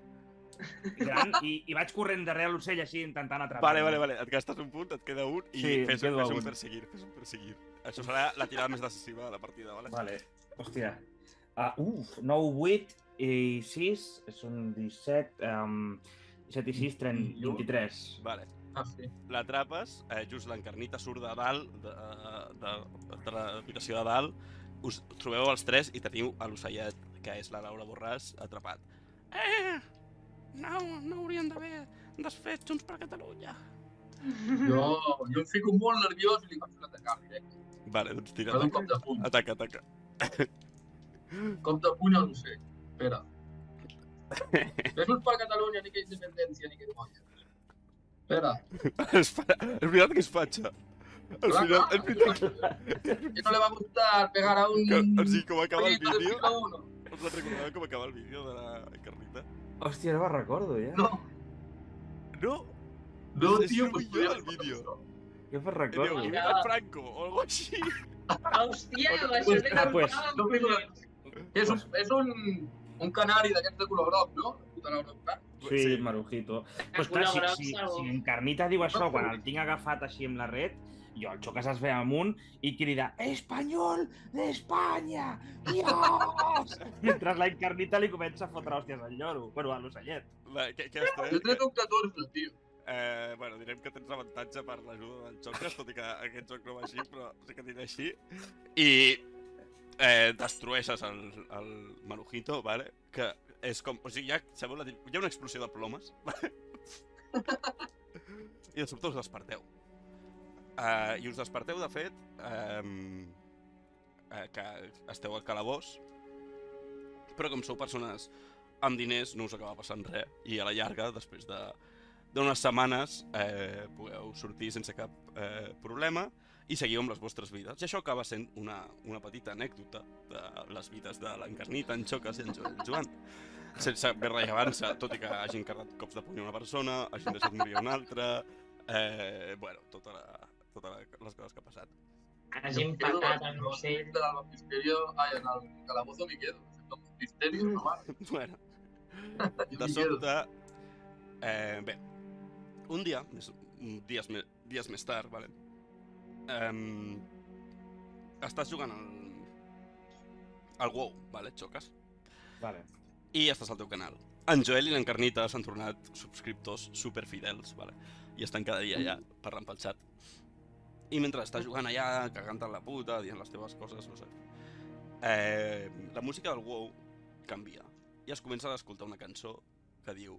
gran, i vaig corrent darrere l'ocell així intentant atrapar. Vale, et gastes un punt, et queda un i fes un perseguir. Això serà la tirada més decisiva de la partida, vale? Vale, hòstia. 9, 8 i 6, són 17, 17 i 6, 23. Vale. Sí. L'atrapes, just l'encarnita surt de dalt, de l'habitació de dalt, us trobeu els tres i teniu a l'ocellet, que és la Laura Borràs, atrapat. No hauríem d'haver desfet Junts per Catalunya. Jo em fico molt nerviós i li faig un atacar directe. Vale, doncs tira. Un cop de puny. Ataca. Cop de puny a l'ocell. Espera. Junts per Catalunya, ni que independència, ni que conya. Espera. És veritat que es fatxa. Al final, és veritat. Que no le va gustar pegar a un... O sigui, com acaba el vídeo... Us recordeu com acaba el vídeo de la carnita? Hòstia, no me'n recordo, ja. No, tio, pues jo el vídeo. Què me'n recordo? I mira Franco, o algo així. Hòstia, això és un canari d'aquests de color groc, no? Sí, Marujito. Pues clar, si Encarnita diu això, quan el tinc agafat així amb la red, jo el Xocas es ve amunt i crida «Espanyol d'Espanya! Dios!» Mentre la Encarnita li comença a fotre hòsties al lloro. Bueno, a l'ocellet. Què has tret? Jo he tret un 14, tio. Bueno, direm que tens avantatge per l'ajuda del Xocas, tot i que aquest joc no va així, però sí que diré així. I destrueixes el Marujito, vale? Que és com... O sigui, hi ha una explosió de plomes, vale? I de sobte us desperteu. I us desperteu, de fet, que esteu al calabós, però com sou persones amb diners no us acaba passant res, i a la llarga, després d'unes setmanes, podeu sortir sense cap problema i seguiu amb les vostres vides. I això acaba sent una petita anècdota de les vides de l'Encarnita, en Xocas i en Joan. Sense més rellevància, tot i que hagin carregat cops de puny a una persona, hagin deixat morir una altra, Bueno, totes les coses que ha passat. Has empatat el ocell. En el Misterio, en el Calabozo me quedo. Misterio, normal. Bueno, de sobte... Bé, un dia, dies més tard, vale? Estàs jugant al WoW, vale? Et xoques. Vale. I estàs al teu canal. En Joel i l'Encarnita s'han tornat subscriptors superfidels, vale? I estan cada dia allà parlant pel xat. I mentre estàs jugant allà, cagant-te la puta, dient les teves coses, no sé. La música del WoW canvia. I es comença a escoltar una cançó que diu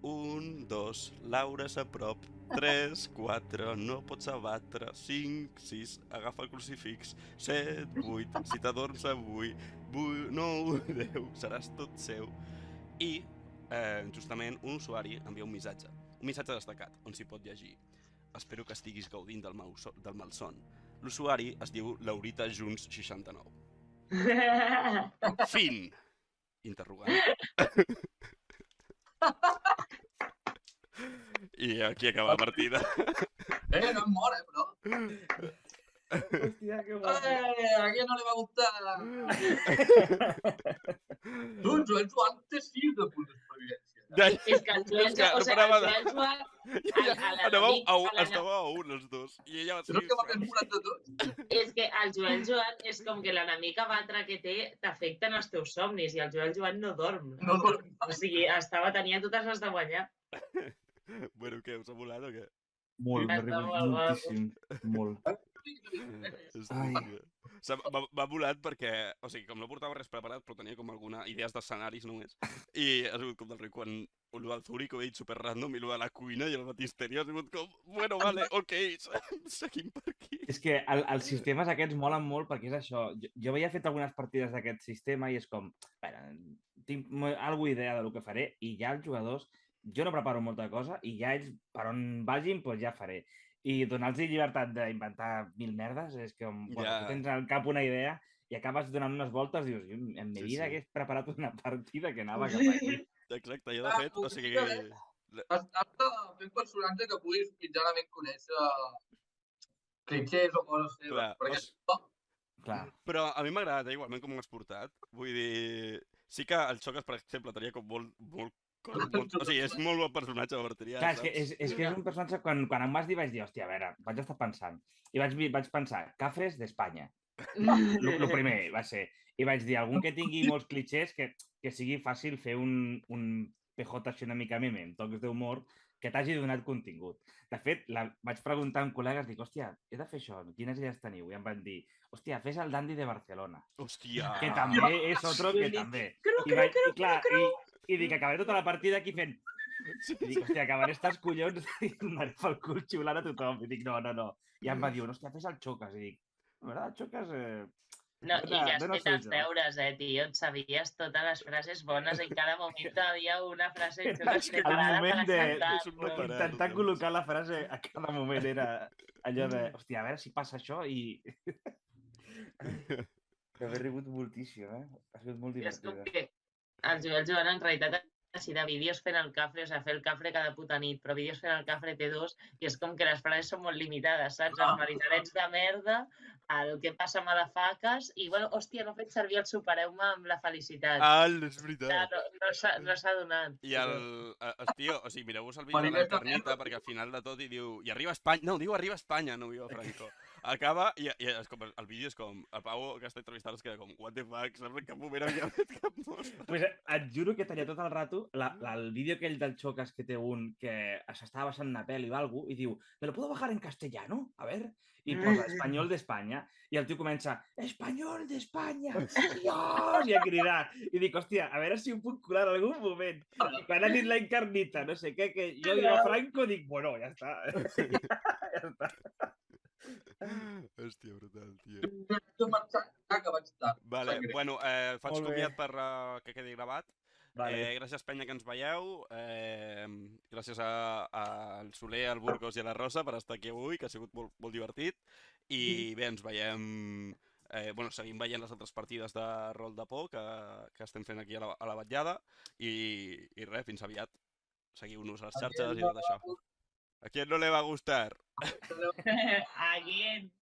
1, 2, Laura és a prop, 3, 4, no pots abatre, 5, 6, agafa el crucifix, 7, 8, si t'adorms avui, 9, 10, seràs tot seu. I, justament, un usuari envia un missatge destacat, on s'hi pot llegir: espero que estiguis gaudint del malson. L'usuari es diu Laurita Junts 69. Fin! Interrogant. I aquí acaba la partida. No em mora, però. Hòstia, que guapo. ¿A quién no le va a gustar? Joel Joan té 6 de punt de supervivència. És que el Joel Joan... Estava a un, els dos. I ella va ser... Però és que va ben murat de tots. És que el Joel Joan és com que l'enemic abatre que té t'afecten els teus somnis i el Joel Joan no dorm. No dorm. O sigui, tenia totes les de guanyar. Bueno, què, us ha volat o què? Molt, m'ha rigut moltíssim. Molt. M'ha volat perquè, o sigui, com no portava res preparat, però tenia com alguna idees d'escenaris només. I ha sigut com del riu, quan el del Zurich ho he dit super random i el de la cuina i el batisterio ha sigut com, bueno, vale, ok, seguim per aquí. És que els sistemes aquests molen molt perquè és això. Jo havia fet algunes partides d'aquest sistema i és com, bueno, tinc alguna idea del que faré i ja els jugadors, jo no preparo molta cosa i ja ells, per on vagin, doncs ja faré. I donar-los llibertat d'inventar mil merdes és que, bueno, tu tens al cap una idea i acabes donant unes voltes i dius, en mi vida hagués preparat una partida que anava cap aquí. Exacte, jo de fet, o sigui... Has de fer un personatge que puguis mitjanament conèixer clichés o coses seves. Clar. Però a mi m'ha agradat igualment com ho has portat. Vull dir, sí que el Xoques, per exemple, tenia com molt... O sigui, és molt bon personatge de bateria. Clar, és que és un personatge, quan em vas dir, vaig dir, hòstia, a veure, vaig estar pensant. I vaig pensar, Cafres d'Espanya. El primer va ser. I vaig dir, algun que tingui molts clichés, que sigui fàcil fer un PJ així una mica meme, amb tocs d'humor, que t'hagi donat contingut. De fet, vaig preguntar amb col·legues, dic, hòstia, he de fer això, quines idees teniu? I em van dir, hòstia, fes el Dandy de Barcelona. Hòstia! Que també és otro que també. I dic, acabaré tota la partida aquí fent... I dic, hòstia, acabaré estos collons i donaré pel cul xiulant a tothom. I dic, no. I em va dir, hòstia, fes el Xoques. I dic, la veritat, Xoques... No, i ja has fet els deures, tio. Et sabies totes les frases bones i en cada moment havia una frase preparada per acceptar. Intentar col·locar la frase a cada moment era allò de, hòstia, a veure si passa això i... M'he rigut moltíssim, Ha sigut molt divertit. És com que el Joel Joan en realitat així de vídeos fent el cafre, o sigui, fer el cafre cada puta nit, però vídeos fent el cafre té 2 i és com que les frases són molt limitades, saps? Els maritarets de merda, el que passa amb madafaques i, bueno, hòstia, no he fet servir el supereu-me amb la felicitat. És veritat. No s'ha donat. I tio, o sigui, mireu-vos el vídeo de l'Encarnita, perquè al final de tot hi diu, i arriba a Espanya, no, diu arriba a Espanya, no viu a Franco. Acaba i és com, el vídeo és com, el Pau que està entrevistant es queda com, what the fuck, saps? En cap moment havia fet cap mostra. Pues et juro que tenia tot el rato el vídeo aquell del Xoques que té un que s'estava baixant una pel·li o alguna cosa i diu, ¿me lo puedo bajar en castellano? A ver. I posa Espanyol d'Espanya i el tio comença, Espanyol d'Espanya! Dios! I a cridar. I dic, hòstia, a veure si ho puc colar en algun moment. I quan ha dit la Encarnita, no sé què, que jo dic a Franco, dic, bueno, ja està. Ja està. Hòstia, brutal, tio. Que vaig estar. Vale, bueno, faig comiat per que quedi gravat. Gràcies, penya, que ens veieu. Gràcies al Soler, al Burgos i a la Rosa per estar aquí avui, que ha sigut molt divertit. I bé, ens veiem... seguim veient les altres partides de rol de por que estem fent aquí a la vetllada. I res, fins aviat. Seguiu-nos a les xarxes i tot això. ¿A quién no le va a gustar? ¿A quién?